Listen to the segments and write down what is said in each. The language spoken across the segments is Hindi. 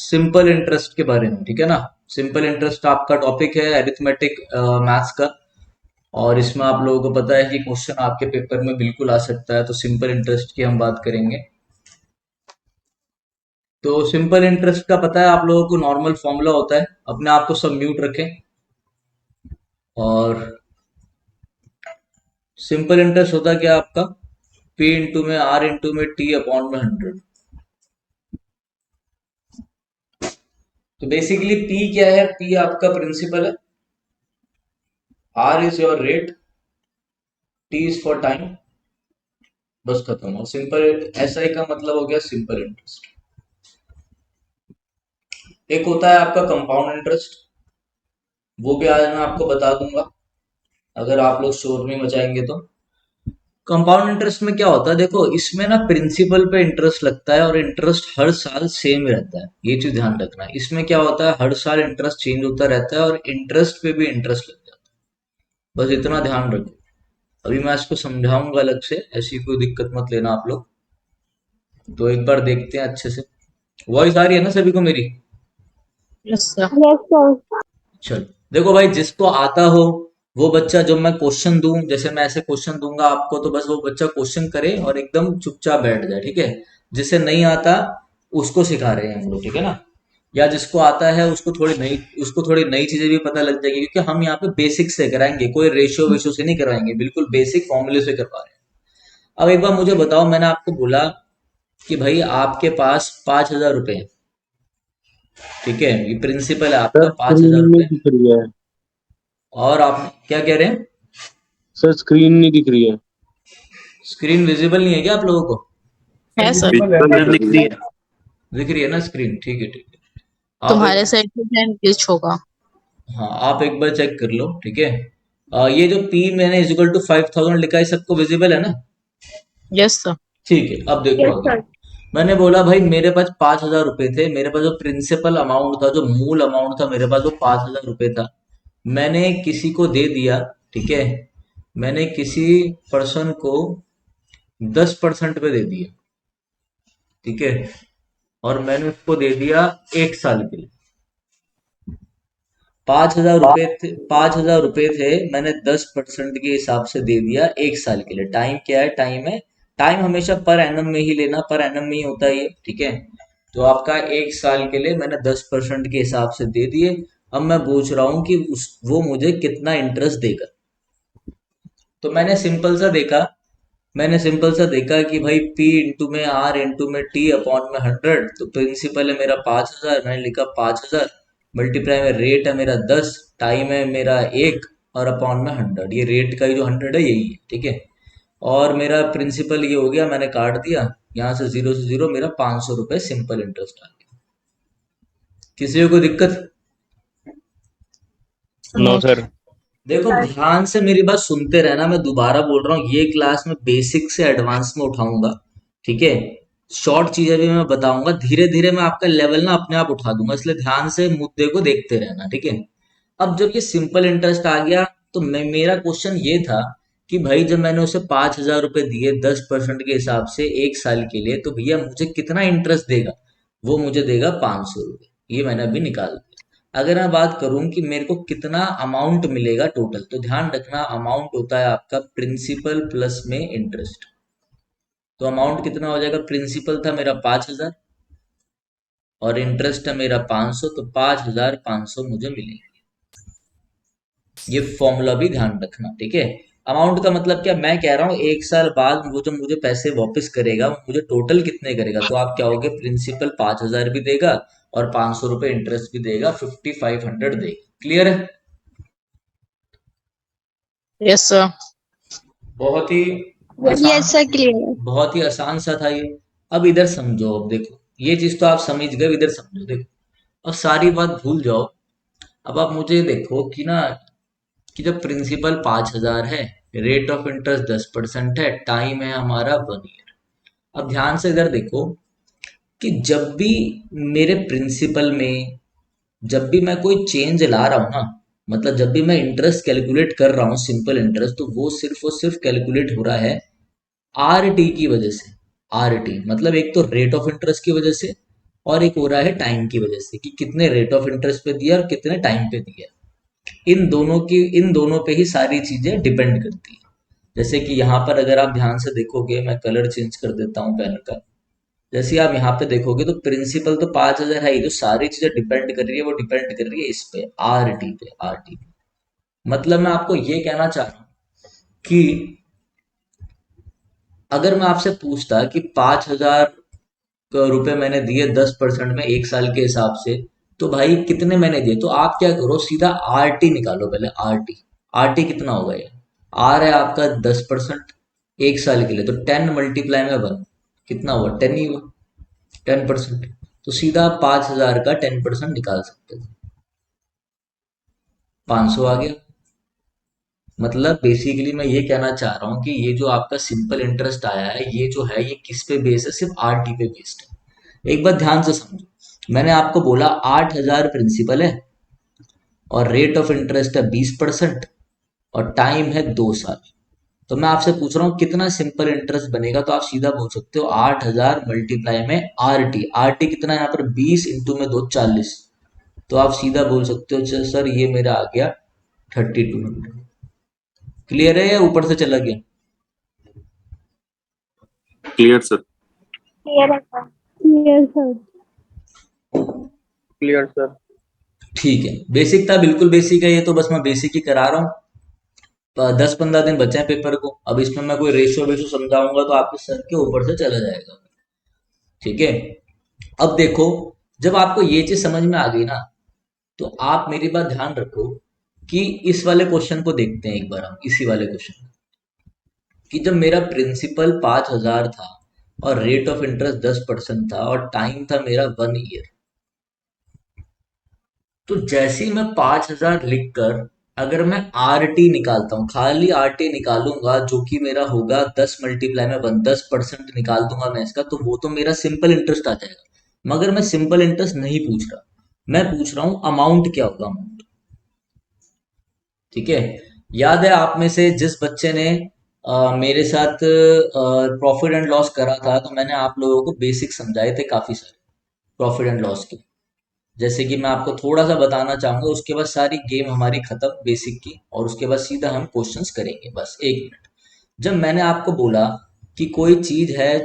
सिंपल इंटरेस्ट के बारे में, ठीक है ना। सिंपल इंटरेस्ट आपका टॉपिक है अरिथमेटिक मैथ्स का, और इसमें आप लोगों को पता है कि क्वेश्चन आपके पेपर में बिल्कुल आ सकता है, तो सिंपल इंटरेस्ट की हम बात करेंगे। तो सिंपल इंटरेस्ट का पता है आप लोगों को, नॉर्मल फॉर्मूला होता है, अपने आप को सब म्यूट रखें। और सिंपल इंटरेस्ट होता क्या आपका, पी इंटू में आर इंटू में टी अपॉन में 100। तो बेसिकली पी क्या है, पी आपका प्रिंसिपल है, R is your rate, T is for time, बस खत्म। और सिंपल एसआई का मतलब हो गया सिंपल इंटरेस्ट। एक होता है आपका कंपाउंड इंटरेस्ट, वो भी आज मैं आपको बता दूंगा अगर आप लोग शोर नहीं मचाएंगे तो। कंपाउंड इंटरेस्ट में क्या होता है, देखो इसमें ना प्रिंसिपल पे इंटरेस्ट लगता है और इंटरेस्ट हर साल सेम रहता है, ये चीज ध्यान रखना है। इसमें क्या होता है, हर साल इंटरेस्ट चेंज होता रहता है और इंटरेस्ट पे भी इंटरेस्ट लग जाता है, बस इतना ध्यान रखो। अभी मैं इसको समझाऊंगा अलग से, ऐसी कोई दिक्कत मत लेना आप लोग। तो एक बार देखते हैं अच्छे से, वॉइस आ रही है ना सभी को मेरी। Yes sir. Yes sir. चलो देखो भाई, जिसको आता हो वो बच्चा, जब मैं क्वेश्चन दूं, जैसे मैं ऐसे क्वेश्चन दूंगा आपको, तो बस वो बच्चा क्वेश्चन करे और एकदम चुपचाप बैठ जाए, ठीक है। जिसे नहीं आता उसको सिखा रहे हैं हम लोग, ठीक है ना। या जिसको आता है उसको थोड़ी नई चीजें भी पता लग जाएगी, क्योंकि हम यहाँ पे बेसिक से कराएंगे, कोई रेशियो वेशियो से नहीं करवाएंगे, बिल्कुल बेसिक फॉर्मूले से करवा रहे हैं। अब एक बार मुझे बताओ, मैंने आपको बोला कि भाई आपके पास 5,000 रुपए हैं, ठीक है, ये प्रिंसिपल है आपका, सर पांच स्क्रीन हजार नहीं रुपए दिख रही है। और आप क्या कह रहे हैं, सर स्क्रीन नहीं दिख रही है। स्क्रीन विजिबल नहीं है क्या आप लोगों को। है सर। विजुअल दिख रही है। दिख रही है ना स्क्रीन, ठीक है ठीक है। आप एक, तुम्हारे साइड से फ्रेंड ग्लिच होगा। हाँ आप एक बार चेक कर लो, ठीक है। ये जो पी मैंने इजिकल टू 5,000 लिखा है, सबको विजिबल है ना। Yes sir. ठीक है, अब देखो यस आगे। सर। मैंने बोला भाई मेरे पास 5,000 रुपए थे, मेरे पास जो प्रिंसिपल अमाउंट था, जो मूल अमाउंट था मेरे पास, वो 5,000 रुपए था। मैंने किसी को दे दिया, ठीक है, मैंने किसी पर्सन को 10% पे दे दिया, ठीक है, और मैंने उसको दे दिया 1 साल के लिए। 5,000 रुपए थे, मैंने 10% के हिसाब से दे दिया 1 साल के लिए। टाइम क्या है, टाइम है, टाइम हमेशा पर एनम में ही लेना, पर एनम में ही होता है ये, ठीक है। तो आपका 1 साल के लिए मैंने 10% के हिसाब से दे दिए। अब मैं पूछ रहा हूँ कि वो मुझे कितना इंटरेस्ट देगा। तो मैंने सिंपल सा देखा कि भाई पी इंटू में आर इंटू में टी अपॉन में 100। तो प्रिंसिपल है मेरा 5,000, मैंने लिखा 5,000, मल्टीप्लाई में रेट है मेरा 10, टाइम है मेरा 1, और अपॉन में 100, ये रेट का ही जो 100 है यही है, ठीक है। और मेरा प्रिंसिपल ये हो गया, मैंने काट दिया यहाँ से, जीरो से जीरो, मेरा 500 रुपये सिंपल इंटरेस्ट आ गया। किसी को कोई दिक्कत। No no sir. देखो ध्यान से मेरी बात सुनते रहना, मैं दोबारा बोल रहा हूँ, ये क्लास में बेसिक से एडवांस में उठाऊंगा, ठीक है। शॉर्ट चीजें भी मैं बताऊंगा, धीरे धीरे मैं आपका लेवल ना अपने आप उठा दूंगा, इसलिए ध्यान से मुद्दे को देखते रहना, ठीक है। अब जब ये सिंपल इंटरेस्ट आ गया, तो मेरा क्वेश्चन ये था कि भाई जब मैंने उसे 5,000 रुपए दिए 10% के हिसाब से 1 साल के लिए, तो भैया मुझे कितना इंटरेस्ट देगा। वो मुझे देगा 500 रुपये, ये मैंने अभी निकाल दिया। अगर मैं बात करूं कि मेरे को कितना अमाउंट मिलेगा टोटल, तो ध्यान रखना अमाउंट होता है आपका प्रिंसिपल प्लस में इंटरेस्ट। तो अमाउंट कितना हो जाएगा, प्रिंसिपल था मेरा 5,000 और इंटरेस्ट है मेरा 500, तो 5,500 मुझे मिलेगा। ये फॉर्मूला भी ध्यान रखना, ठीक है। अमाउंट का मतलब क्या, मैं कह रहा हूँ 1 साल बाद वो जो मुझे पैसे वापस करेगा, वो मुझे टोटल कितने करेगा। तो आप क्या होगे, प्रिंसिपल 5,000 भी देगा और 500 रुपये इंटरेस्ट भी देगा, 5,500 देगा। क्लियर है। Yes sir. बहुत ही आसान, यस सर, क्लियर। बहुत ही आसान सा था ये। अब इधर समझो, अब देखो ये चीज तो आप समझ गए, इधर समझो, देखो अब सारी बात भूल जाओ। अब आप मुझे देखो कि ना, कि जब प्रिंसिपल 5,000 है, रेट ऑफ इंटरेस्ट 10% है, टाइम है हमारा 1 ईयर। अब ध्यान से इधर देखो कि जब भी मेरे प्रिंसिपल में, जब भी मैं कोई चेंज ला रहा हूँ ना, मतलब जब भी मैं इंटरेस्ट कैलकुलेट कर रहा हूँ सिंपल इंटरेस्ट, तो वो सिर्फ और सिर्फ कैलकुलेट हो रहा है आर टी की वजह से। आर टी मतलब एक तो रेट ऑफ इंटरेस्ट की वजह से, और एक हो रहा है टाइम की वजह से कि कितने रेट ऑफ इंटरेस्ट पे दिया और कितने टाइम पे दिया। इन दोनों पे ही सारी चीजें डिपेंड करती है। जैसे कि यहाँ पर अगर आप ध्यान से देखोगे, मैं कलर चेंज कर देता हूँ पेन का। जैसे आप यहाँ पे देखोगे तो प्रिंसिपल तो 5,000 है ही, जो सारी चीजें डिपेंड कर रही है वो डिपेंड कर रही है इस पे, आर टी पे। मतलब मैं आपको ये कहना चाह रहा हूँ कि अगर मैं आपसे पूछता कि 5,000 रुपए मैंने दिए 10% में एक साल के हिसाब से, तो भाई कितने मैंने दिए, तो आप क्या करो, सीधा आर टी निकालो पहले। आर टी कितना होगा ये, आर है आपका 10% एक साल के लिए, तो 10 × 1 कितना हुआ, 10 ही हुआ, 10%। तो सीधा आप 5,000 का 10% निकाल सकते हो, 500 आ गया। मतलब बेसिकली मैं ये कहना चाह रहा हूँ कि ये जो आपका सिंपल इंटरेस्ट आया है, ये जो है ये किस पे बेस है, सिर्फ आर टी पे बेस्ड है। एक बात ध्यान से समझो, मैंने आपको बोला 8,000 प्रिंसिपल है और रेट ऑफ इंटरेस्ट है 20% और टाइम है 2 साल। तो मैं आपसे पूछ रहा हूँ कितना सिंपल इंटरेस्ट बनेगा, तो आप सीधा बोल सकते हो 8,000 मल्टीप्लाई में आर टी कितना है यहाँ पर, 20 इंटू में 2 40। तो आप सीधा बोल सकते हो "अच्छा सर ये मेरा आ गया 3,200"। क्लियर है या ऊपर से चला गया? Clear sir. क्लियर है sir. Clear sir. Clear sir. ठीक है, बेसिक था, बिल्कुल बेसिक है ये, तो बस मैं बेसिक ही करा रहा हूँ। तो 10-15 दिन बचे हैं पेपर को, अब इसमें मैं कोई रेशियो वेशियो समझाऊंगा तो आपके सर के ऊपर से चला जाएगा। ठीक है, अब देखो, जब आपको ये चीज समझ में आ गई ना, तो आप मेरी बात ध्यान रखो कि इस वाले क्वेश्चन को देखते हैं एक बार हम, इसी वाले क्वेश्चन कि जब मेरा प्रिंसिपल 5,000 था और रेट ऑफ इंटरेस्ट 10% था और टाइम था मेरा 1 ईयर, तो जैसे ही मैं 5,000 लिख कर अगर मैं आर टी निकालता हूँ, खाली आर टी निकालूंगा जो कि मेरा होगा 10 मल्टीप्लाई में 1, 10% निकाल दूंगा मैं इसका, तो वो तो मेरा सिंपल इंटरेस्ट आ जाएगा। मगर मैं सिंपल इंटरेस्ट नहीं पूछ रहा, मैं पूछ रहा हूँ अमाउंट क्या होगा, अमाउंट। ठीक है, याद है आप में से जिस बच्चे ने मेरे साथ प्रॉफिट एंड लॉस करा था, तो मैंने आप लोगों को बेसिक समझाए थे काफी सारे प्रॉफिट एंड लॉस के। जैसे कि मैं आपको थोड़ा सा बताना चाहूंगा, उसके बाद सारी गेम हमारी खत्म बेसिक की, और उसके बाद सीधा हम क्वेश्चंस करेंगे, बस 1 मिनट। जब मैंने आपको बोला कि कोई चीज है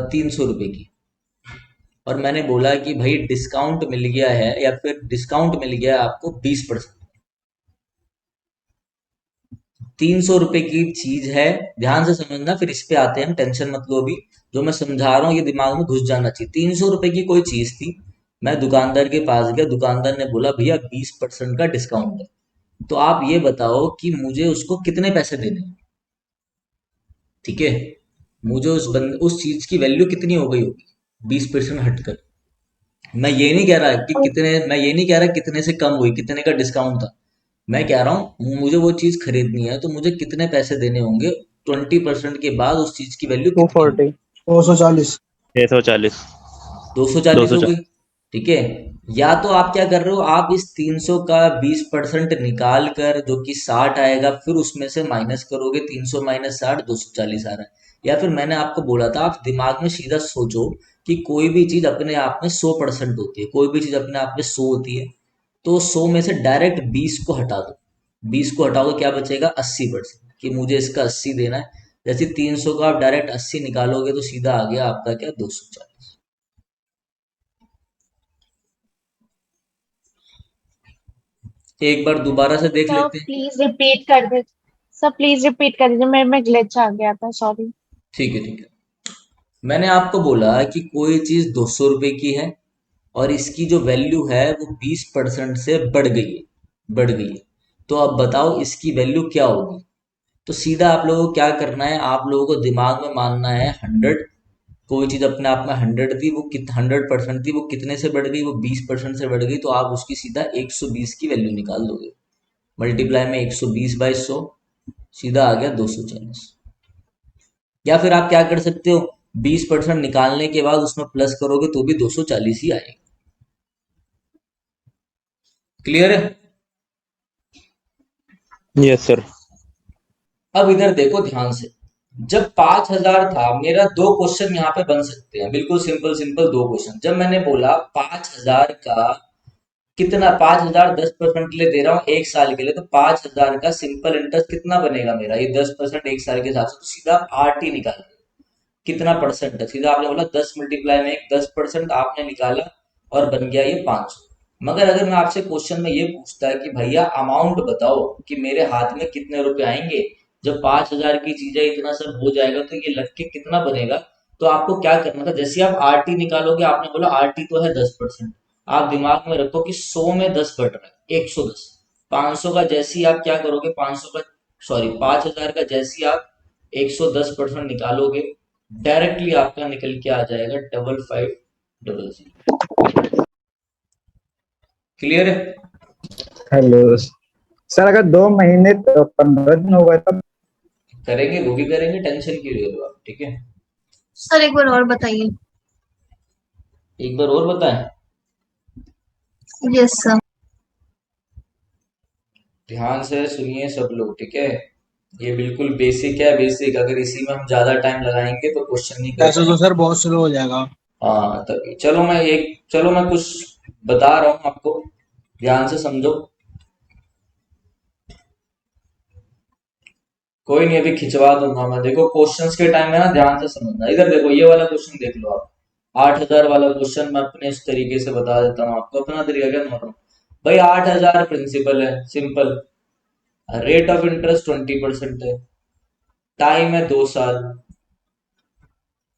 300 रुपए की, और मैंने बोला कि भाई डिस्काउंट मिल गया है, या फिर डिस्काउंट मिल गया है आपको 20%, 300 रुपए की चीज है, ध्यान से समझना, फिर इस पे आते हैं हम, टेंशन मत लो अभी। जो मैं समझा रहा हूँ ये दिमाग में घुस जाना चाहिए। 300 रुपए की कोई चीज थी, मैं दुकानदार के पास गया, दुकानदार ने बोला भैया 20% का डिस्काउंट है, तो आप ये बताओ कि मुझे उसको कितने पैसे देने हैं। ठीक है, मुझे उस चीज की वैल्यू कितनी हो गई होगी 20% हटकर। मैं ये नहीं कह रहा कितने से कम हुई, कितने का डिस्काउंट था। मैं कह रहा हूँ मुझे वो चीज खरीदनी है, तो मुझे कितने पैसे देने होंगे, 20% के बाद उस चीज की वैल्यू कितनी होगी। 240 240 640। 240 हो 240। गई। ठीक है, या तो आप क्या कर रहे हो, आप इस 300 का 20% निकाल कर जो कि 60 आएगा, फिर उसमें से माइनस करोगे, 300 माइनस 60 240 आ रहा है। या फिर मैंने आपको बोला था, आप दिमाग में सीधा सोचो कि कोई भी चीज अपने आप में 100% होती है, कोई भी चीज अपने आप में 100 होती है, तो 100 में से डायरेक्ट 20 को हटा दो। 20 को हटाओगे क्या बचेगा, 80%, कि मुझे इसका 80 देना है। जैसे 300 का आप डायरेक्ट 80 निकालोगे तो सीधा आ गया आपका क्या, 240। एक बार दोबारा से देख सर लेते हैं। प्लीज रिपीट कर दीजिए। सर प्लीज रिपीट कर दीजिए, मेरे में ग्लिच आ गया था, सॉरी। ठीक है, ठीक है, मैंने आपको बोला कि कोई चीज 200 रुपए की है और इसकी जो वैल्यू है वो 20% से बढ़ गई है। तो अब बताओ इसकी वैल्यू क्या होगी। तो सीधा आप लोगों को क्या करना है, आप लोगों को दिमाग में मानना है 100। कोई चीज अपने आप में 100 थी, वो 100% थी, वो कितने से बढ़ गई, वो 20% से बढ़ गई, तो आप उसकी सीधा 120 की वैल्यू निकाल दोगे। मल्टीप्लाई में 120/100, सीधा आ गया 240। या फिर आप क्या कर सकते हो, 20% निकालने के बाद उसमें प्लस करोगे तो भी 240 ही आएगा। क्लियर है? Yes sir. अब इधर देखो ध्यान से, जब 5,000 था, मेरा दो क्वेश्चन यहाँ पे बन सकते हैं, बिल्कुल सिंपल सिंपल दो क्वेश्चन। जब मैंने बोला 5,000 का कितना, 5,000 10% के लिए दे रहा हूँ एक साल के लिए, तो 5,000 का सिंपल इंटरेस्ट कितना बनेगा मेरा, ये 10% एक साल के हिसाब से, तो सीधा आर टी निकाल, कितना परसेंट है, सीधा आपने बोला 10 मल्टीप्लाई में एक, 10% आपने निकाला और बन गया ये 500। मगर अगर मैं आपसे क्वेश्चन में ये पूछता है कि भैया अमाउंट बताओ कि मेरे हाथ में कितने रुपए आएंगे, जब 5,000 की चीजें इतना सब हो जाएगा तो ये लग के कितना बनेगा, तो आपको क्या करना था, जैसे आप आर टी निकालोगे, आपने बोला आर टी तो है 10%, आप दिमाग में रखो कि 100 में 10 कट रहा है, 110। 500 का जैसे ही आप क्या करोगे, 500 का, सॉरी 5,000 का जैसे ही आप 110% निकालोगे, डायरेक्टली आपका निकल के आ जाएगा 5500। क्लियर है? हेलो सर, अगर 2 महीने तो 15 दिन हो गए तब? करेंगे, वो भी करेंगे, टेंशन क्यों ले रहे हो आप, ठीक है। सर एक बार और बताइए। एक बार और बताएं, यस सर। ध्यान से सुनिए सब लोग, ठीक है। ये बिल्कुल बेसिक है, बेसिक, अगर इसी में हम ज्यादा टाइम लगाएंगे तो क्वेश्चन नहीं कर ऐसे तो पाएंगे। सर बहुत स्लो हो जाएगा। हाँ तभी, चलो मैं कुछ बता रहा हूँ आपको, ध्यान से समझो। कोई नहीं, अभी खिंचवा दूंगा मैं, देखो क्वेश्चंस के टाइम में ना ध्यान से समझना। इधर देखो, ये वाला क्वेश्चन देख लो आप, 8,000 वाला क्वेश्चन मैं अपने इस तरीके से बता देता हूँ आपको, अपना तरीका क्या नॉर्मल। भाई 8,000 प्रिंसिपल है, सिंपल, रेट ऑफ इंटरेस्ट 20% है, टाइम है 2 साल।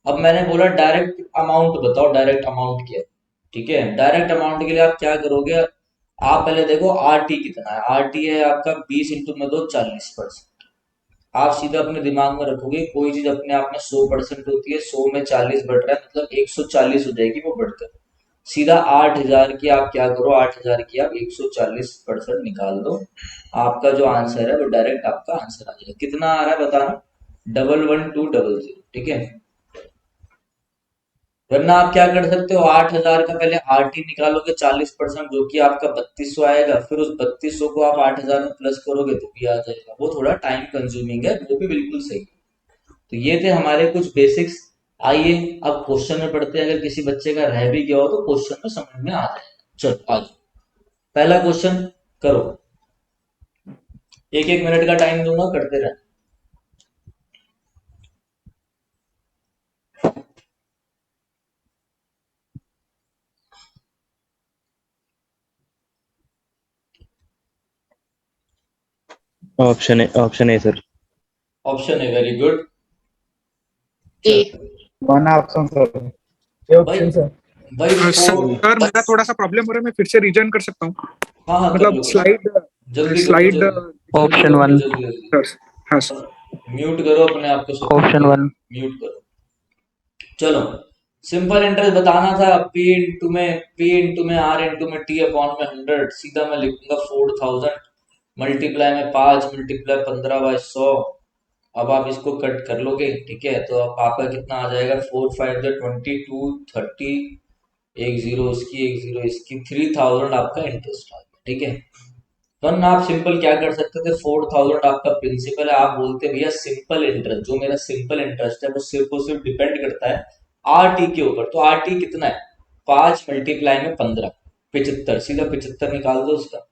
अब मैंने बोला डायरेक्ट अमाउंट बताओ, डायरेक्ट अमाउंट क्या है, ठीक है। डायरेक्ट अमाउंट के लिए आप क्या करोगे, आप पहले देखो आर टी कितना है, आर टी है आपका 20 इंटू में दो 40%। आप सीधा अपने दिमाग में रखोगे, कोई चीज अपने आप में 100% होती है, 100 में 40 बढ़ रहा है मतलब 140 हो जाएगी वो बढ़कर, सीधा 8,000 की आप क्या करो, 8,000 की आप 140% निकाल दो, आपका जो आंसर है वो डायरेक्ट आपका आंसर आ जाएगा। कितना आ रहा है बताना, 11200, ठीक है। वरना आप क्या कर सकते हो, 8,000 का पहले आर टी निकालोगे 40%, जो कि आपका 3200 आएगा, फिर उस 3200 को आप 8,000 में प्लस करोगे तो भी आ जाएगा। वो थोड़ा टाइम कंज्यूमिंग है, वो भी बिल्कुल सही है। तो ये थे हमारे कुछ बेसिक्स। आइए अब क्वेश्चन में पढ़ते हैं, अगर किसी बच्चे का रह भी गया हो तो क्वेश्चन में समझ में आ जाएगा। चलो आज पहला क्वेश्चन करो, 1-1 मिनट का टाइम दूंगा, करते रहना। Option A sir. ऑप्शन है, वेरी गुड। ए। वन ऑप्शन सर, ये भाई ऑप्शन सर। भाई सर मेरा थोड़ा सा प्रॉब्लम हो रहा है, मैं फिर से रीजन कर सकता हूँ? हाँ हाँ, कर मतलब लो, स्लाइड जल्दी करो, स्लाइड जल्दी ऑप्शन करो, वन। जल्दी जल्दी। सर। हाँ सर। म्यूट करो अपने आप को सब, ऑप्शन वन। म्यूट करो। चलो, सिंपल इंटरेस्ट बताना था, पी इंटू में आर इंटू में टी अपॉन में 100, सीधा मैं लिखूंगा 4,000 मल्टीप्लाई में 5 मल्टीप्लाई 15/100। अब आप इसको कट कर लोगे, ठीक है, तो अब आपका कितना आ जाएगा, 4 5 22 30, एक जीरो इसकी, एक जीरो इसकी, 3,000 आपका इंटरेस्ट आ गया, ठीक है। वरना आप सिंपल क्या कर सकते थे, 4,000 आपका प्रिंसिपल है, आप बोलते भैया सिंपल इंटरेस्ट, जो मेरा सिंपल इंटरेस्ट है वो सिर्फ और सिर्फ डिपेंड करता है आर टी के ऊपर। तो आर टी कितना है, 5 मल्टीप्लाई में 15, 75, सीधा 75 निकाल दो उसका।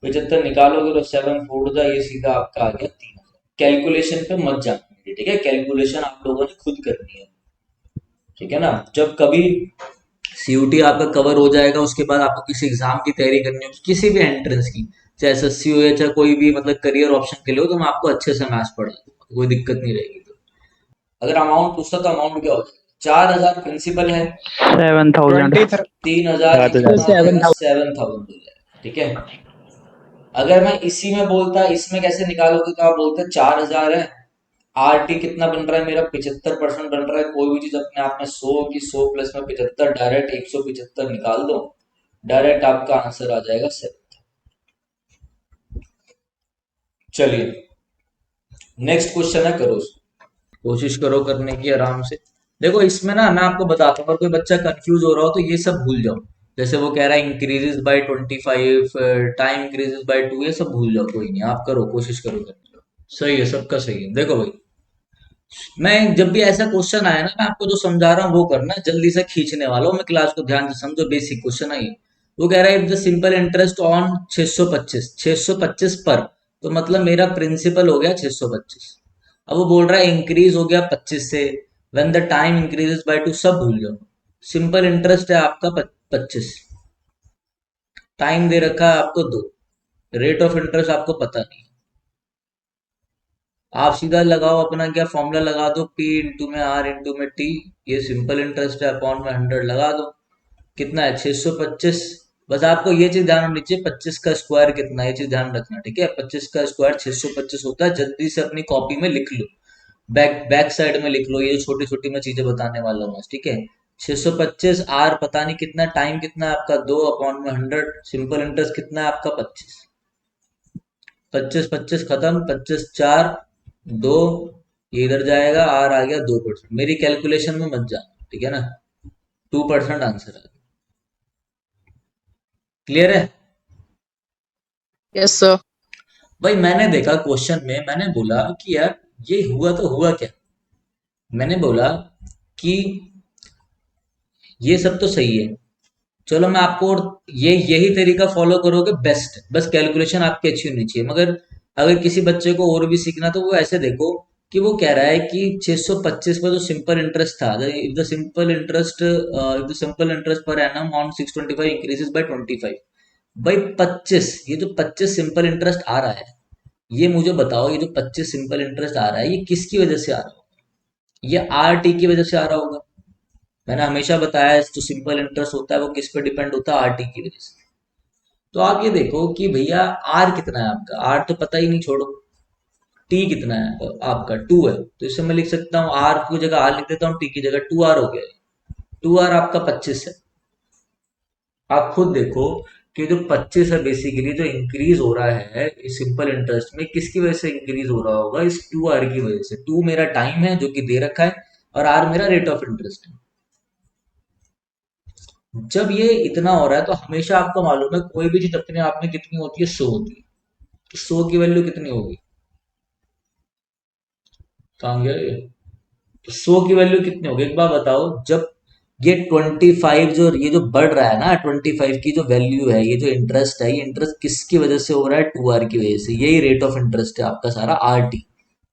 75 निकालोगे तो 7 4 ये सीधा आपका आ गया 3,000। कैलकुलेशन पे मत जाना, ठीक है, कैलकुलेशन आप लोगों ने खुद करनी है, ठीक है ना। जब कभी सीयूटी आपका कवर हो जाएगा, उसके बाद आपको किसी एग्जाम की तैयारी करनी हो, किसी भी एंट्रेंस की, चाहे एसएससी हो या चाहे कोई भी मतलब करियर ऑप्शन के लिए हो, तो मैं आपको अच्छे से मैथ्स पढ़ा दूंगा, कोई दिक्कत नहीं रहेगी। तो अगर अमाउंट पूछता तो अमाउंट क्या हो जाएगा, 4,000 प्रिंसिपल है, 7,000। 3,000 7,000। कितना हो जाएगा, 7,000 हो जाएगा, ठीक है। अगर मैं इसी में बोलता इसमें कैसे निकालोगे, तो आप बोलते 4,000 है, आर टी कितना बन रहा है मेरा, 75% बन रहा है, कोई भी चीज अपने आप में 100 की, 100 प्लस में 75, डायरेक्ट 175 निकाल दो, डायरेक्ट आपका आंसर आ जाएगा 7। चलिए नेक्स्ट क्वेश्चन है, करो कोशिश करो करने की आराम से। देखो इसमें ना मैं आपको बताता हूँ, अगर कोई बच्चा कंफ्यूज हो रहा हो तो ये सब भूल जाओ। जैसे वो कह रहा है increases by 25, time increases by 2, ये सब भूल जाओ, कोई नहीं, आप करो, कोशिश करो करने की। सही है, सबका सही है। देखो भाई, मैं जब भी ऐसा क्वेश्चन आया ना, मैं आपको जो समझा रहा हूँ वो करना, जल्दी से खींचने वाला हूँ मैं, क्लास को ध्यान से समझो, बेसिक क्वेश्चन है ये। वो कह रहा है if the simple interest on 625 पर, तो मतलब मेरा प्रिंसिपल हो गया 625। अब वो बोल रहा है इंक्रीज हो गया 25 से, when the time increases by 2, सब भूल जाओ। सिंपल इंटरेस्ट है आपका 25, टाइम दे रखा है आपको 2, रेट ऑफ इंटरेस्ट आपको पता नहीं। आप सीधा लगाओ अपना क्या फॉर्मूला लगा दो, पी इंटू में आर इंटू में टी, ये सिंपल इंटरेस्ट है, अपॉन में 100 लगा दो, कितना है 625। बस आपको ये चीज ध्यान रखनी चाहिए, 25 का स्क्वायर कितना है, ये चीज ध्यान रखना, ठीक है। 25 का स्क्वायर 625 होता है, जल्दी से अपनी कॉपी में लिख लो, बैक साइड में लिख लो, ये छोटी छोटी मैं चीजें बताने वाला हूँ, ठीक है। 625, आर पता नहीं कितना, टाइम कितना है आपका 2, अपॉन में 100, सिंपल इंटरेस्ट कितना है आपका 25। 25 25 खत्म, 25 4 2, ये इधर जाएगा, आर आ गया 2%। मेरी कैलकुलेशन में मत जाना, ठीक है ना, 2% आंसर है। क्लियर है यस सर। भाई? मैंने देखा क्वेश्चन में, मैंने बोला कि यार ये हुआ तो हुआ क्या, मैंने बोला कि ये सब तो सही है, चलो मैं आपको, और ये यही तरीका फॉलो करोगे बेस्ट, बस कैलकुलेशन आपकी अच्छी होनी चाहिए। मगर अगर किसी बच्चे को और भी सीखना, तो वो ऐसे देखो कि वो कह रहा है कि 625 पर जो सिंपल इंटरेस्ट था, if the simple interest per annum on 625 increases by 25, भाई 25, ये जो 25 सिंपल इंटरेस्ट आ रहा है, ये मुझे बताओ, ये जो 25 सिंपल इंटरेस्ट आ रहा है, ये किसकी वजह से आ रहा होगा? ये आर टी की वजह से आ रहा होगा। मैंने हमेशा बताया जो सिंपल इंटरेस्ट होता है वो किस पे डिपेंड होता है, आर टी की वजह से। तो आप ये देखो कि भैया आर कितना है आपका, आर तो पता ही नहीं, छोड़ो। टी कितना है आपका, 2 है, तो इससे मैं लिख सकता हूँ आर की जगह आर लिख देता हूँ, टी की जगह 2 आर हो गया। 2 आर आपका 25 है। आप खुद देखो कि जो 25 है बेसिकली, जो इंक्रीज हो रहा है इस सिंपल इंटरेस्ट में, किसकी वजह से इंक्रीज हो रहा होगा? इस 2 आर की वजह से। 2 मेरा टाइम है जो कि दे रखा है, और आर मेरा रेट ऑफ इंटरेस्ट है। जब ये इतना हो रहा है, तो हमेशा आपको मालूम है कोई भी चीज अपने आप में कितनी होती है, 100 होती है। तो 100 की वैल्यू कितनी होगी? कहाँ गया ये? तो 100 की वैल्यू कितनी होगी एक बार बताओ। जब ये 25, जो ये जो बढ़ रहा है ना, 25 की जो वैल्यू है, ये जो इंटरेस्ट है, ये इंटरेस्ट किसकी वजह से हो रहा है? 2 आर की वजह से। यही रेट ऑफ इंटरेस्ट है आपका सारा, आर टी,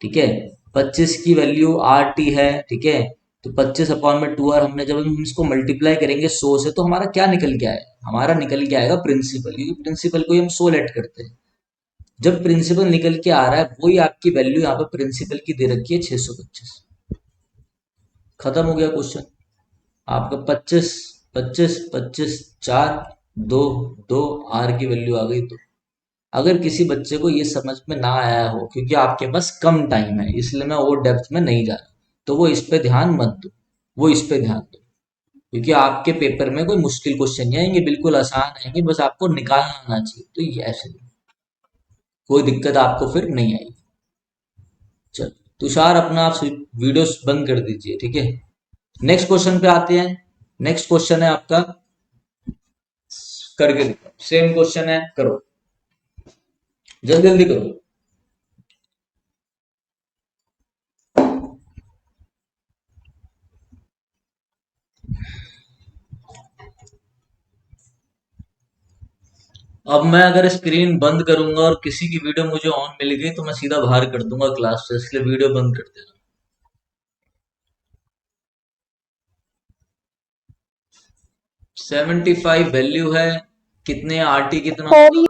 ठीक है। 25 की वैल्यू आर टी है, ठीक है। तो 25 अपॉन में 2 आर, हमने जब हम इसको मल्टीप्लाई करेंगे 100 से, तो हमारा क्या निकल के आएगा? हमारा निकल के आएगा प्रिंसिपल, क्योंकि प्रिंसिपल को ही हम 100 लेट करते हैं। जब प्रिंसिपल निकल के आ रहा है, वही आपकी वैल्यू यहाँ पे प्रिंसिपल की दे रखी है 625। खत्म हो गया क्वेश्चन आपका। 25 25 25 4 2 2, आर की वैल्यू आ गई। तो अगर किसी बच्चे को ये समझ में ना आया हो, क्योंकि आपके पास कम टाइम है, इसलिए मैं और डेप्थ में नहीं जा रहा, तो वो इस पे ध्यान मत दो, वो इस पे ध्यान दो, क्योंकि आपके पेपर में कोई मुश्किल क्वेश्चन नहीं आएंगे, बिल्कुल आसान आएंगे, बस आपको निकालना आना चाहिए। तो ये ऐसे कोई दिक्कत आपको फिर नहीं आएगी। चलो तुषार, अपना आप वीडियो बंद कर दीजिए, ठीक है। नेक्स्ट क्वेश्चन पे आते हैं। नेक्स्ट क्वेश्चन है आपका, करके दिखाओ, सेम क्वेश्चन है, करो जल्दी जल्दी करो। अब मैं अगर स्क्रीन बंद करूंगा और किसी की वीडियो मुझे ऑन मिल गई, तो मैं सीधा बाहर कर दूंगा क्लास से, इसलिए वीडियो बंद कर देना। 75 वैल्यू है, कितने आर टी कितना होगा?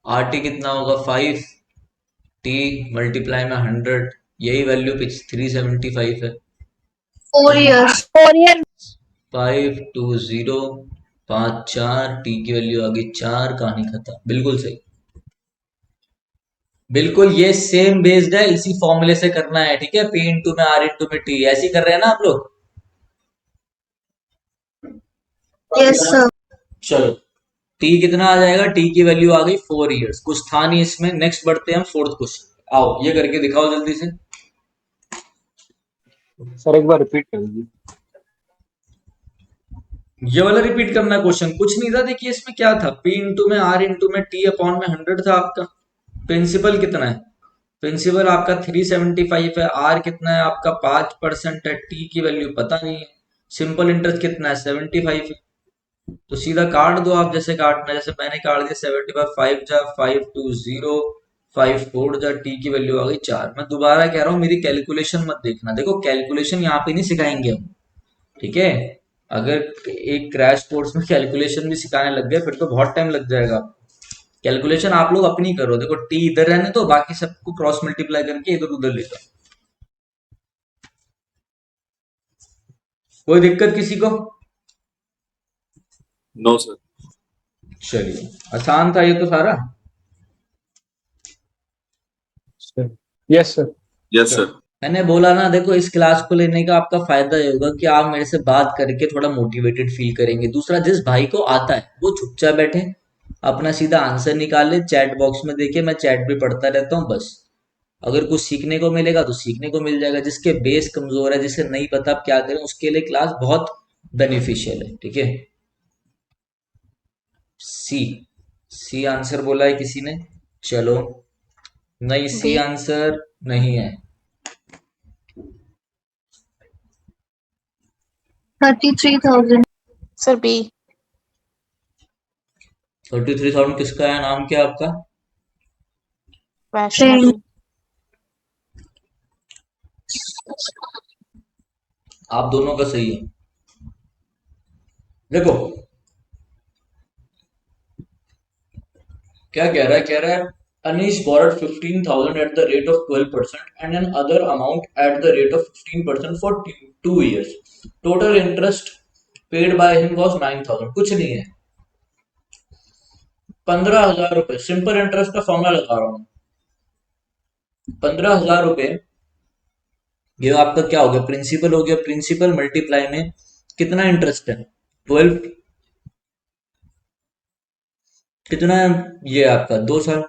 आर टी कितना होगा? 5 टी मल्टीप्लाई में 100, यही वैल्यू 375 है। 4 years. 4 years. 5 2 0 5 4, टी की वैल्यू आ गई 4, कहानी खत्म। बिल्कुल सही, बिल्कुल ये सेम बेस्ड है, इसी फॉर्मूले से करना है, ठीक है। पी इंटू में आर इंटू में टी, ऐसे ही कर रहे हैं ना आप लोग? Yes sir. चलो, टी कितना आ जाएगा? टी की वैल्यू आ गई 4 इयर्स, कुछ था नहीं इसमें। नेक्स्ट बढ़ते हैं हम 4th क्वेश्चन। आओ ये करके दिखाओ जल्दी से। सर एक बार रिपीट कर दीजिए। ये वाला रिपीट करना है क्वेश्चन, कुछ नहीं था। देखिए इसमें क्या था, पी इंटू में आर इंटू में टी अपॉन में 100 था आपका। प्रिंसिपल कितना है? प्रिंसिपल आपका 375 है, आर कितना है आपका 5% है, टी की वैल्यू पता नहीं है, सिंपल इंटरेस्ट कितना है 75 है। तो सीधा काट दो आप, जैसे काटना है, जैसे मैंने काट दिया 75, 5 जा 520, 54 जा टी की वैल्यू आ गई 4। मैं दोबारा कह रहा हूँ मेरी कैलकुलेशन मत देखना, देखो कैलकुलेशन यहाँ पे नहीं सिखाएंगे हम, ठीक है। अगर एक क्रैश कोर्स में कैलकुलेशन भी सिखाने लग गए फिर तो बहुत टाइम लग जाएगा। कैलकुलेशन आप लोग अपनी करो, देखो टी इधर रहने तो बाकी सबको क्रॉस मल्टीप्लाई करके इधर उधर ले जाओ। कोई दिक्कत किसी को? No sir. चलिए, आसान था ये तो सारा। Yes sir. Yes sir. मैंने बोला ना, देखो इस क्लास को लेने का आपका फायदा ये होगा कि आप मेरे से बात करके थोड़ा मोटिवेटेड फील करेंगे। दूसरा, जिस भाई को आता है वो चुपचाप बैठे, अपना सीधा आंसर निकाले, चैट बॉक्स में देखिए, मैं चैट भी पढ़ता रहता हूँ बस। अगर कुछ सीखने को मिलेगा तो सीखने को मिल जाएगा। जिसके बेस कमजोर है, जिसे नहीं पता आप क्या करें, उसके लिए क्लास बहुत बेनिफिशियल है, ठीक है। सी, सी आंसर बोला है किसी ने? चलो, नहीं, सी B. आंसर नहीं है। 33,000. Sir, B. 33,000 किसका है? नाम क्या है आपका? Vaishnavi. आप दोनों का सही है। देखो क्या कह रहा है, कह रहा है Anish borrowed 15,000 at the rate of 12% and another amount at the rate of 15% for 2 years. Total interest paid by him was 9,000. कुछ नहीं है, 15,000 रुपए। सिंपल इंटरेस्ट का फॉर्मूला लगा रहा हूँ। 15,000 रुपए, ये आपका क्या हो गया? प्रिंसिपल हो गया। प्रिंसिपल मल्टीप्लाई में कितना इंटरेस्ट है? 12। कितना है ये आपका? 2 साल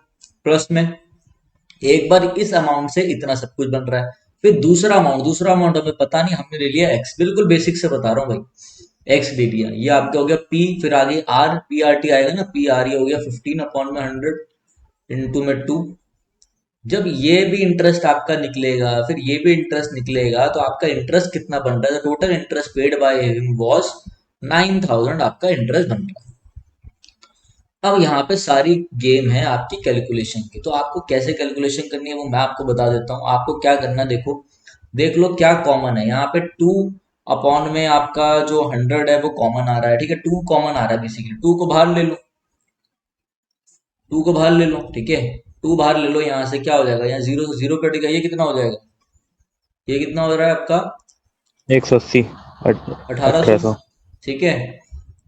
प्लस में। एक बार इस अमाउंट से इतना सब कुछ बन रहा है, फिर दूसरा अमाउंट हमें पता नहीं, हमने ले लिया एक्स। बिल्कुल बेसिक से बता रहा हूँ भाई, एक्स ले लिया। ये आपका हो गया पी, फिर आगे आर, पी आर टी आएगा ना, पी आर, ये हो गया 15/100 इंटू में 2। जब ये भी इंटरेस्ट आपका निकलेगा, फिर ये भी इंटरेस्ट निकलेगा, तो आपका इंटरेस्ट कितना बन रहा है? Total interest paid by him was 9,000 आपका इंटरेस्ट बन रहा है। अब यहाँ पे सारी गेम है आपकी कैलकुलेशन की। तो आपको कैसे कैलकुलेशन करनी है वो मैं आपको बता देता हूँ। आपको क्या करना है, देखो देख लो क्या कॉमन है यहाँ पे। 2 अपॉन में आपका जो 100 है वो कॉमन आ रहा है, ठीक है। 2 कॉमन आ रहा है, बेसिकली 2 को बाहर ले लो, 2 को बाहर ले लो, ठीक है। 2 बाहर ले लो, यहाँ से क्या हो जाएगा? यहाँ 0 से 0 कटेगा, ये कितना हो जाएगा? ये कितना हो रहा है आपका? 180, 1800, ठीक है।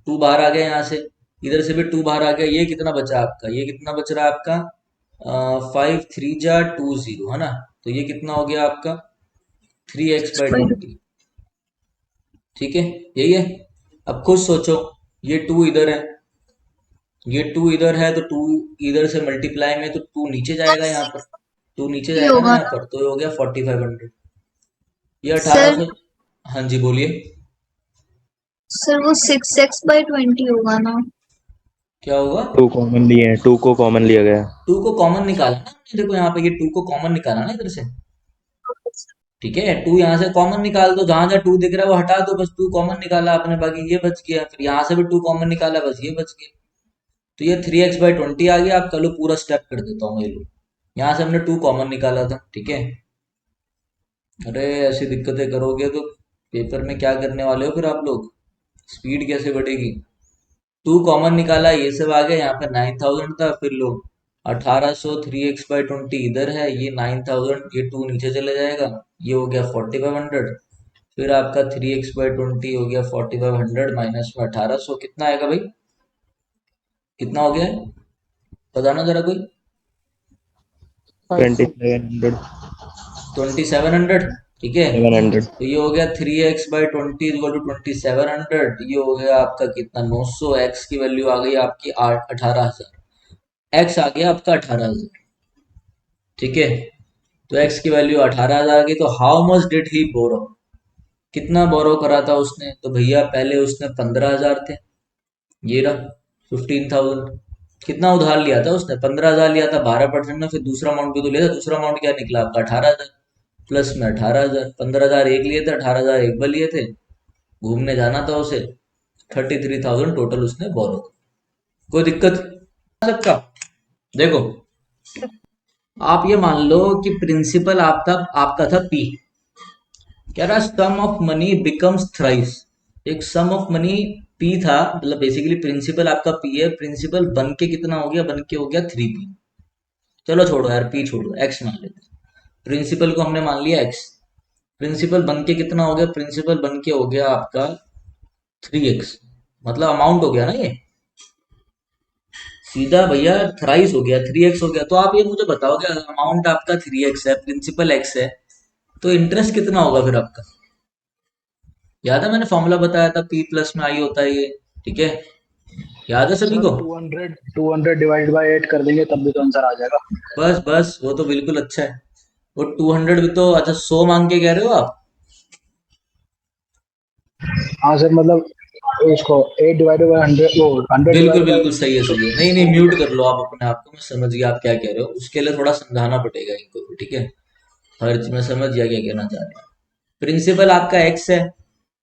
2 बाहर आ गया यहाँ से, इधर से भी 2 बाहर आ गया। ये कितना बचा आपका? ये कितना बच रहा है आपका? 5 3 जा 20, है ना। तो ये कितना हो गया आपका? 3x/20, ठीक है, यही है। अब खुद सोचो, ये 2 इधर है, ये 2 इधर है, तो 2 इधर से मल्टीप्लाई में, तो 2 नीचे जाएगा यहाँ पर, 2 नीचे ये जाएगा ना होगा यहाँ पर, तो ये हो गया 4500। ये सर 1800। हाँ जी बोलिए। सर वो 6x/20 होगा ना? क्या होगा? 2 कॉमन लिए हैं, 2 को कॉमन लिया गया है। 2 को कॉमन निकालना ना हमने, देखो यहाँ पे ये 2 को कॉमन निकाला ना इधर से, ठीक है। 2 यहाँ से कॉमन निकाल दो, जहां जहां 2 दिख रहा है वो हटा दो, बस 2 कॉमन निकाला आपने, बाकी ये बच गया। फिर यहाँ से भी 2 कॉमन निकाला, बस ये बच गया। तो ये 3x/20 आ गया। आप चलो पूरा स्टेप कर देता हूँ, ये लो, यहाँ से हमने 2 कॉमन निकाला था, ठीक है। अरे ऐसी दिक्कतें करोगे तो पेपर में क्या करने वाले हो फिर आप लोग? स्पीड कैसे बढ़ेगी? 2 कॉमन निकाला, ये सब आ गया। यहाँ पे 9,000 था, फिर लो 1800, 3x/20 इधर है, ये 9,000, ये 2 नीचे चले जाएगा, ये हो गया 4500। फिर आपका 3x/20 हो गया 4500 माइनस में 1800, कितना आएगा भाई? कितना हो गया है बताना जरा कोई। 2700, 2700, ठीक है। 700। तो ये हो गया 3x/20 इक्वल टू 2700। ये हो गया आपका कितना? 900। x की वैल्यू आ गई आपकी 18,000, x आ गया आपका 18,000, ठीक है। तो x की वैल्यू 18,000 आ गई। तो हाउ मच डिड ही बोरो? कितना बोरो करा था उसने? तो भैया पहले उसने 15,000 थे, ये रहा 15,000, कितना उधार लिया था उसने? 15,000 लिया था 12% में, फिर दूसरा अमाउंट भी तो लिया था। दूसरा अमाउंट क्या निकला आपका? 18,000 प्लस में 18,000। 15,000 एक लिए थे, 18,000 एक बार लिए थे, घूमने जाना था उसे। 33,000 टोटल उसने बोरो। कोई दिक्कत सबका? देखो, आप ये मान लो कि प्रिंसिपल आपका आपका था पी, कह रहा सम ऑफ मनी बिकम्स थ्राइस। एक सम ऑफ मनी पी था, मतलब बेसिकली प्रिंसिपल आपका पी है, प्रिंसिपल बन के कितना हो गया? बन के हो गया 3p। चलो छोड़ो यार, पी छोड़ो, एक्स मान लेते हैं। प्रिंसिपल को हमने मान लिया एक्स। प्रिंसिपल बन के कितना हो गया? प्रिंसिपल बन के हो गया आपका 3x, मतलब अमाउंट हो गया ना ये सीधा भैया, थ्राइस हो गया, 3x हो गया। तो आप ये मुझे बताओगे, अमाउंट आपका 3x है, प्रिंसिपल x है, तो इंटरेस्ट कितना होगा फिर आपका? याद है मैंने फॉर्मूला बताया था, p प्लस में आई होता है ये, ठीक है? याद है सभी सर को? 200 डिवाइड बाय 8 कर देंगे तब भी तो आंसर आ जाएगा। बस बस, वो तो बिल्कुल अच्छा है। वो 200 भी तो अच्छा, 100 मांग के कह रहे हो आप? हाँ सर, मतलब उसको 8 डिवाइड बाय 100, वो 100 बिल्कुल डिवाइड बाय बिल्कुल सही है, सही है। नहीं नहीं, म्यूट कर लो आप अपने आप को, मैं समझ गया आप क्या कह रहे हो। उसके लिए थोड़ा समझाना पड़ेगा इनको भी, ठीक है? हर चीज में समझ गया क्या कहना चाह रहे हैं। प्रिंसिपल आपका एक्स है,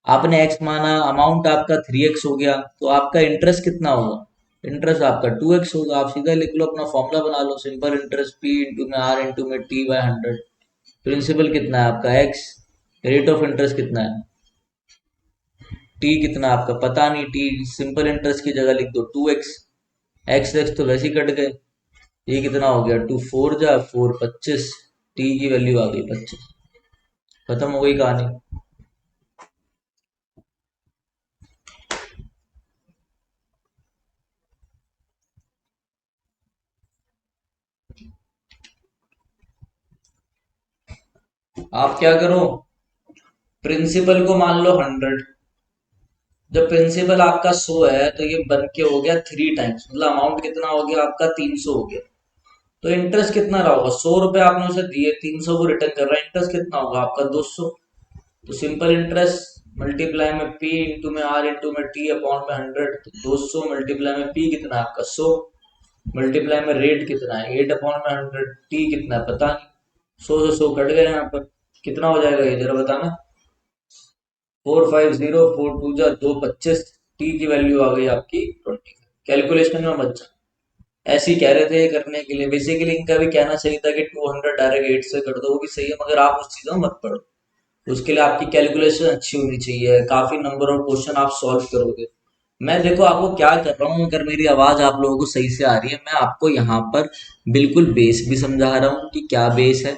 आपने एक्स माना, अमाउंट आपका 3x हो गया, तो आपका इंटरेस्ट कितना होगा? इंटरेस्ट आपका 2x होगा। आप सीधा लिख लो, अपना फॉर्मूला बना लो, सिंपल इंटरेस्ट p इंटू में r इंटू में t बाय 100। प्रिंसिपल कितना है आपका x, रेट ऑफ इंटरेस्ट कितना है, t कितना आपका पता नहीं, t सिंपल इंटरेस्ट की जगह लिख दो 2x। x x तो वैसे ही कट गए, ये कितना हो गया? 2 4 जा 4 25, t की वैल्यू आ गई 25। खत्म हो गई कहानी। आप क्या करो, प्रिंसिपल को मान लो 100। जब प्रिंसिपल आपका 100 है तो ये बन के हो गया 3 टाइम्स, मतलब अमाउंट कितना हो गया आपका? 300 हो गया। तो इंटरेस्ट कितना रहा होगा? 100 रुपए आपने उसे दिए, 300 को रिटर्न कर रहा है, इंटरेस्ट कितना होगा आपका? 200। तो सिंपल इंटरेस्ट मल्टीप्लाई में p इंटू में r इंटू में t अपॉन में 100, तो 200 मल्टीप्लाई में p कितना है आपका? 100 मल्टीप्लाई में रेट कितना है? 8 अपॉन में 100, t कितना है पता नहीं। 100 से 100 कट गए यहाँ पर, कितना हो जाएगा ये जरा बताना? 450, 4 2 2 25, टी की वैल्यू आ गई आपकी 20। कैलकुलेशन में मत जा, ऐसे ही कह रहे थे ये करने के लिए। बेसिकली इनका भी कहना चाहिए था कि 200 डायरेक्ट 8 से कर दो, वो भी सही है, मगर आप उस चीज़ों में मत पढ़ो। उसके लिए आपकी कैलकुलेशन अच्छी होनी चाहिए, काफी नंबर और क्वेश्चन आप सॉल्व करोगे। मैं देखो आपको क्या कर रहा हूँ, अगर मेरी आवाज आप लोगों को सही से आ रही है, मैं आपको यहाँ पर बिल्कुल बेस भी समझा रहा हूँ कि क्या बेस है,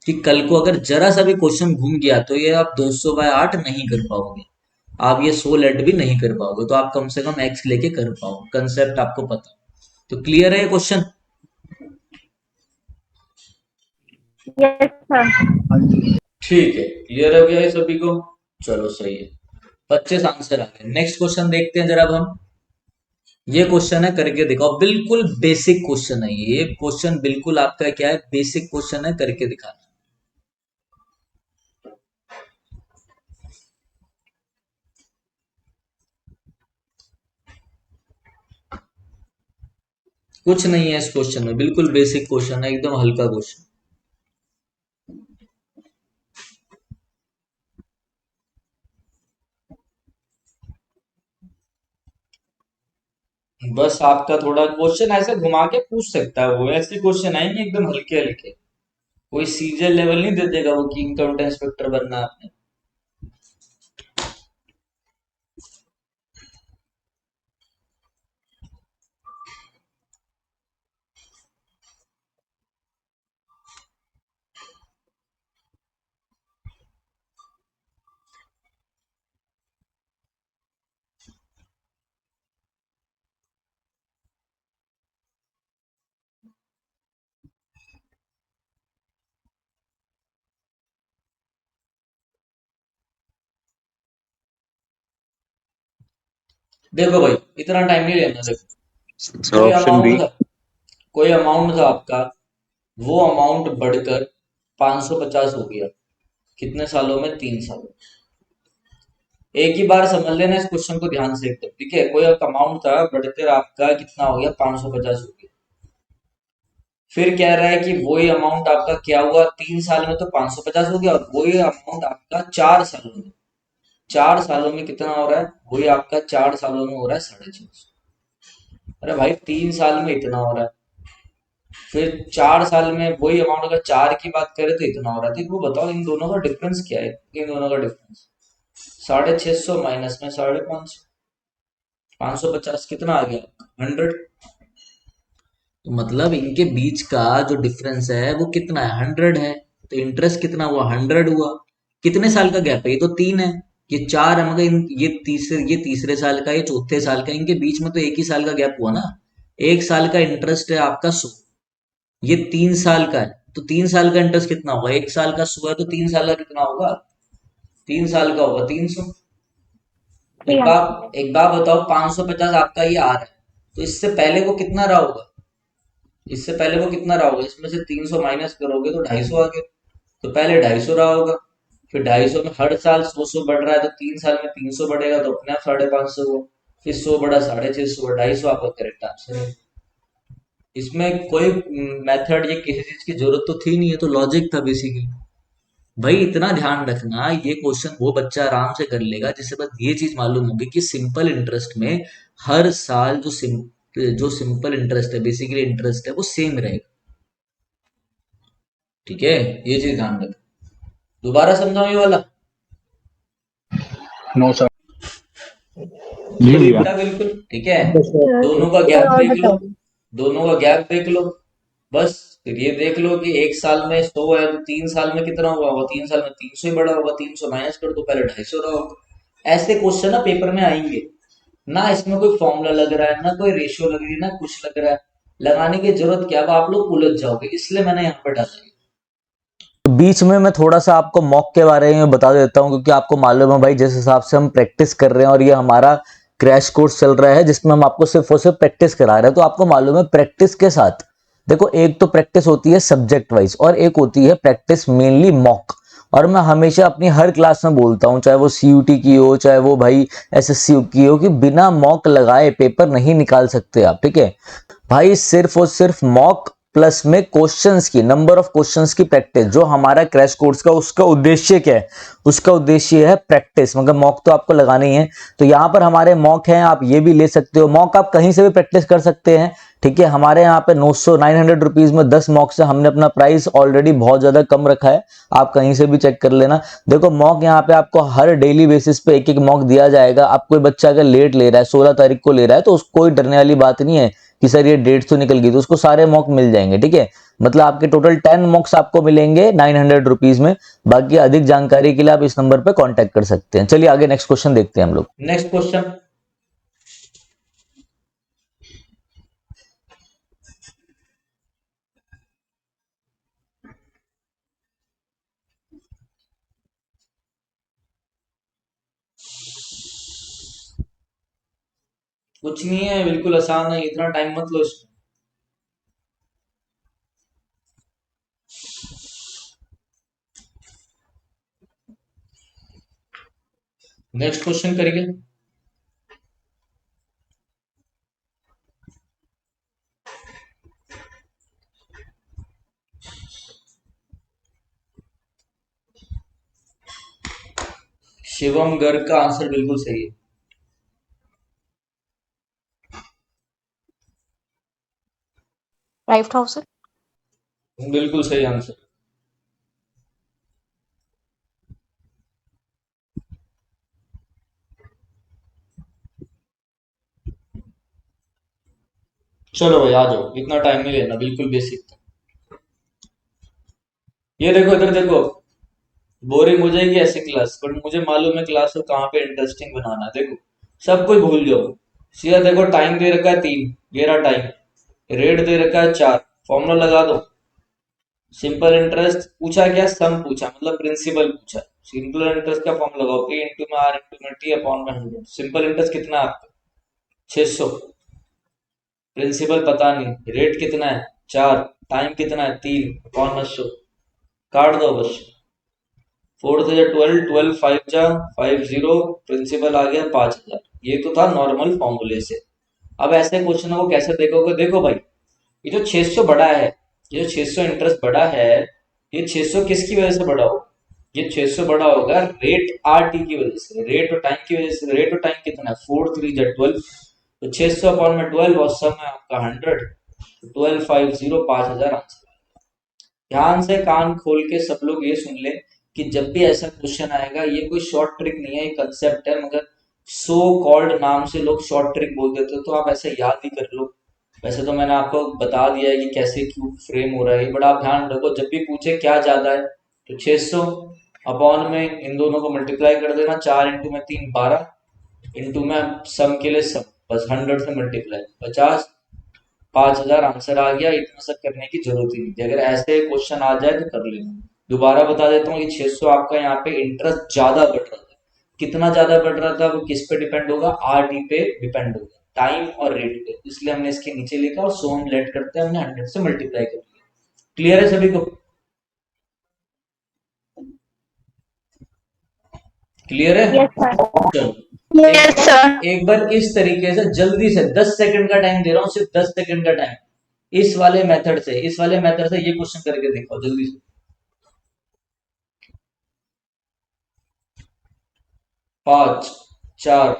कि कल को अगर जरा सा भी क्वेश्चन घूम गया तो ये आप 200 बाय 8 नहीं कर पाओगे, आप ये 100 लेट भी नहीं कर पाओगे, तो आप कम से कम एक्स लेके कर पाओ, कंसेप्ट आपको पता। तो क्लियर है ये क्वेश्चन? Yes sir. हाँ जी। ठीक है, क्लियर हो गया ये सभी को? चलो सही है, 25 आंसर आ गए। नेक्स्ट क्वेश्चन देखते हैं जरा अब हम। ये क्वेश्चन है, करके दिखाओ, बिल्कुल बेसिक क्वेश्चन है ये क्वेश्चन, बिल्कुल आपका क्या है, बेसिक क्वेश्चन है, करके दिखाना। कुछ नहीं है इस क्वेश्चन में, बिल्कुल बेसिक क्वेश्चन है, एकदम हल्का क्वेश्चन। बस आपका थोड़ा क्वेश्चन ऐसे घुमा के पूछ सकता है वो, ऐसे क्वेश्चन आएंगे एकदम हल्के हल्के, कोई सीजन लेवल नहीं दे देगा वो कि इनकम टैक्स इंस्पेक्टर बनना है आपने। देखो भाई, इतना टाइम नहीं लेना। देखो, सर ऑप्शन बी। कोई अमाउंट था आपका, वो अमाउंट बढ़कर 550 हो गया, कितने सालों में? 3 सालों में। एक ही बार समझ लेना इस क्वेश्चन को ध्यान से एकदम, ठीक है। कोई अमाउंट था बढ़कर आपका कितना हो गया, 550 हो गया। फिर कह रहा है कि वही अमाउंट आपका क्या हुआ 3 साल में, तो 550 हो गया, और वही अमाउंट आपका 4 सालों में, 4 सालों में कितना हो रहा है, वही आपका 4 सालों में हो रहा है 650। अरे भाई 3 साल में इतना हो रहा है, फिर 4 साल में वही अमाउंट, अगर 4 की बात करें तो इतना हो रहा है। तो वो बताओ इन दोनों का डिफरेंस क्या है, इन दोनों का डिफरेंस 650 माइनस में 550, 550 कितना आ गया 100। तो मतलब इनके बीच का जो डिफरेंस है वो कितना है, 100 है। तो इंटरेस्ट कितना हुआ, 100 हुआ। कितने साल का गैप है, ये तो 3 है, ये 4 है, मगर ये तीसरे साल का, ये चौथे साल का, इनके बीच में तो एक ही साल का गैप हुआ ना। 1 साल का इंटरेस्ट है आपका 100, ये 3 साल का है, तो 3 साल का इंटरेस्ट कितना होगा, 1 साल का 100 है, तो 3 साल का कितना होगा, 3 साल का होगा 300। Yeah. एक बात बताओ, 550 आपका ये आ रहा है, तो इससे पहले वो कितना रहा होगा, इससे पहले वो कितना रहा होगा, इसमें से 300 माइनस करोगे तो 250 आ गया। तो पहले 250 रहा होगा, फिर 250 में हर साल 100 बढ़ रहा है, तो 3 साल में 300 बढ़ेगा, तो अपने आप 550 हुआ, फिर 100 बढ़ा 650, 250 आपका करेक्ट आंसर है। इसमें कोई मेथड या किसी चीज की जरूरत तो थी नहीं, है तो लॉजिक था बेसिकली। भाई इतना ध्यान रखना, ये क्वेश्चन वो बच्चा आराम से कर लेगा जिसे बस ये चीज मालूम होगी कि सिंपल इंटरेस्ट में हर साल जो सिंपल इंटरेस्ट है, बेसिकली इंटरेस्ट है, वो सेम रहेगा, ठीक है। ये चीज ध्यान रख, दोबारा समझाऊं ये वाला, नो सर। जी बिल्कुल भैया। बेटा बिल्कुल, ठीक है। सर दोनों का सर गैप और देख लो, बताओ। दोनों का गैप देख लो, बस। फिर ये देख लो कि 1 साल में 100 है, तो 3 साल में कितना हुआ होगा, 3 साल में 300 ही बढ़ा होगा, 300 माइनस कर दो, पहले 250 रहा होगा। ऐसे क्वेश्चन ना पेपर में आएंगे ना, इसमें कोई फॉर्मूला लग रहा है ना, कोई रेशियो लग रही है ना, कुछ लग रहा है, लगाने की जरूरत क्या है, अब आप लोग उलझ जाओगे, इसलिए मैंने यहाँ पर डाला। बीच में मैं थोड़ा सा आपको मॉक के बारे में बता देता हूँ, क्योंकि आपको मालूम है भाई, जिस हिसाब से हम प्रैक्टिस कर रहे हैं और ये हमारा क्रैश कोर्स चल रहा है जिसमें हम आपको सिर्फ और सिर्फ प्रैक्टिस करा रहे हैं, तो आपको मालूम है प्रैक्टिस के साथ देखो, एक तो प्रैक्टिस होती है सब्जेक्ट वाइज और एक होती है प्रैक्टिस मेनली मॉक। और मैं हमेशा अपनी हर क्लास में बोलता हूँ, चाहे वो सीयूटी की हो, चाहे वो भाई एसएससी की हो, कि बिना मॉक लगाए पेपर नहीं निकाल सकते आप, ठीक है भाई। सिर्फ और सिर्फ मॉक प्लस में क्वेश्चंस की, नंबर ऑफ क्वेश्चंस की प्रैक्टिस, जो हमारा क्रैश कोर्स का उसका उद्देश्य क्या है, उसका उद्देश्य है प्रैक्टिस, मगर मॉक तो आपको लगाना ही है। तो यहाँ पर हमारे मॉक हैं, आप ये भी ले सकते हो, मॉक आप कहीं से भी प्रैक्टिस कर सकते हैं, ठीक है। हमारे यहाँ पे 900 रुपीज में 10 मॉक से हमने अपना प्राइस ऑलरेडी बहुत ज्यादा कम रखा है, आप कहीं से भी चेक कर लेना। देखो मॉक यहाँ पे आपको हर डेली बेसिस पे एक एक मॉक दिया जाएगा। आप कोई बच्चा अगर लेट ले रहा है, 16 तारीख को ले रहा है, तो उसको कोई डरने वाली बात नहीं है कि सर ये डेट तो निकल गई, तो उसको सारे मॉक मिल जाएंगे, ठीक है। मतलब आपके टोटल 10 मॉक्स आपको मिलेंगे 900 रुपीज में। बाकी अधिक जानकारी के लिए आप इस नंबर पे कांटेक्ट कर सकते हैं। चलिए आगे नेक्स्ट क्वेश्चन देखते हैं हम लोग। नेक्स्ट क्वेश्चन, कुछ नहीं है, बिल्कुल आसान है, इतना टाइम मत लो इसमें। नेक्स्ट क्वेश्चन करिए। शिवम गर्ग का आंसर बिल्कुल सही है। 5000। बिल्कुल सही आंसर। चलो भाई आ जाओ, इतना टाइम नहीं लेना, बिल्कुल बेसिक था। ये देखो इधर देखो, बोरिंग हो जाएगी ऐसी क्लास, बट मुझे मालूम है क्लास को कहाँ पे इंटरेस्टिंग बनाना है। देखो सब कुछ भूल जाओ, सीधा देखो टाइम दे रखा है 3, ये रहा टाइम, रेट दे रखा है 4, फॉर्मूला लगा दो। सिंपल इंटरेस्ट पूछा क्या, सम पूछा, मतलब प्रिंसिपल पूछा। सिंपल इंटरेस्ट का फॉर्म लगाओ, P इंटू में R इंटू में T अपॉन में 100। सिंपल इंटरेस्ट कितना है आपका 600, प्रिंसिपल पता नहीं, रेट कितना है 4, टाइम कितना है 3 अपॉन में 100, काट दो बस। 4 से 12, 12 5 जा 50, प्रिंसिपल आ गया 5000। ये तो था नॉर्मल फॉर्मूले से। अब ऐसे क्वेश्चन को कैसे देखोगे? देखो भाई, ये जो 600 बड़ा है, ये जो 600 इंटरेस्ट बड़ा है, ये 600 किसकी वजह से बड़ा होगा? ये 600 बड़ा होगा रेट आर टी की वजह से, रेट और टाइम की वजह से। रेट और टाइम कितना है? 4 3 जा 12, तो 600 अपॉन में 12 और सम है आपका 100, 12 50 5000 आंसर। ध्यान से कान खोल के सब लोग ये सुन ले कि जब भी ऐसा क्वेश्चन आएगा, ये कोई शॉर्ट ट्रिक नहीं है, ये कंसेप्ट है, मगर सो कॉल्ड नाम से लोग शॉर्ट ट्रिक बोल देते हो, तो आप ऐसे याद ही कर लो। वैसे तो मैंने आपको बता दिया है कि कैसे क्यूब फ्रेम हो रहा है, बड़ा आप ध्यान रखो। जब भी पूछे क्या ज्यादा है, तो 600 अपॉन में इन दोनों को मल्टीप्लाई कर देना, 4 इंटू में 3 12, इंटू में सम के लिए सम, बस 100 से मल्टीप्लाई 50, 5000 आंसर आ गया। इतना सब करने की जरूरत ही नहीं थी। अगर ऐसे क्वेश्चन आ जाए तो कर लेना। दोबारा बता देता हूँ, ये 600 आपका यहाँ पे इंटरेस्ट ज्यादा बढ़ रहा था। कितना ज्यादा बढ़ रहा था वो किस पे डिपेंड होगा? आर डी पे डिपेंड होगा, टाइम और रेट पे। इसलिए हमने इसके नीचे लिखा और सो हम लेट करते हैं, हमने 100 से मल्टीप्लाई कर दिया। क्लियर है सभी को? क्लियर है? Yes sir. चलो एक बार इस तरीके से जल्दी से 10 सेकंड का टाइम दे रहा हूँ, सिर्फ 10 सेकंड का टाइम। इस वाले मेथड से ये क्वेश्चन करके दिखाओ जल्दी से। 5 4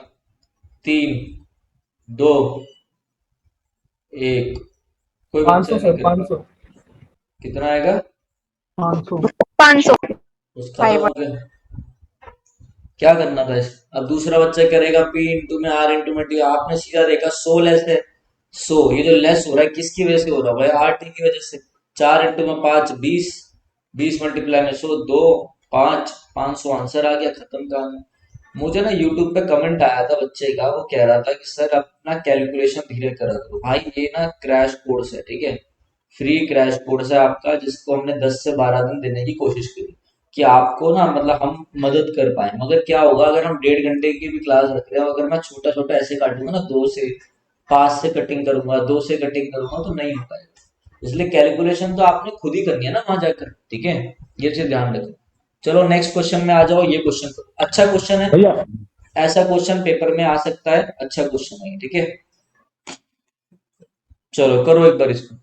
3 2 1। कोई बच्चा 500 नहीं सर, कर 500 पाया। कितना आएगा? 500 500। उस खत्म हो गया। क्या करना था इस? अब दूसरा बच्चा करेगा पी इंटू में आर इंटू में टी। आपने सीधा देखा 100 लेस है। 100 ये जो लेस हो रहा है किसकी वजह से हो रहा है भाई? आर टी की वजह से। 4 इंटू में 5 20, 20 मल्टीप्लाई में 100 2 5, 500 आंसर आ गया, खत्म कहानी। मुझे ना यूट्यूब पे कमेंट आया था बच्चे का, वो कह रहा था कि सर अपना कैलकुलेशन धीरे करा करो। भाई ये ना क्रैश कोर्स है, ठीक है, फ्री क्रैश कोर्स है आपका, जिसको हमने 10 से 12 दिन देने की कोशिश करी कि आपको ना मतलब हम मदद कर पाए। मगर क्या होगा अगर हम 1.5 घंटे की भी क्लास रख रहे हो, अगर मैं छोटा छोटा ऐसे काटूंगा ना, 2 से 5 से कटिंग करूंगा, 2 से कटिंग करूंगा, तो नहीं हो पाएगा। इसलिए कैलकुलेशन तो आपने खुद ही करनी है ना वहां जाकर, ठीक है, ये चीज ध्यान रखो। चलो नेक्स्ट क्वेश्चन में आ जाओ। ये क्वेश्चन अच्छा क्वेश्चन है, भैया। ऐसा क्वेश्चन पेपर में आ सकता है, अच्छा क्वेश्चन है, ठीक है। चलो करो एक बार इसको।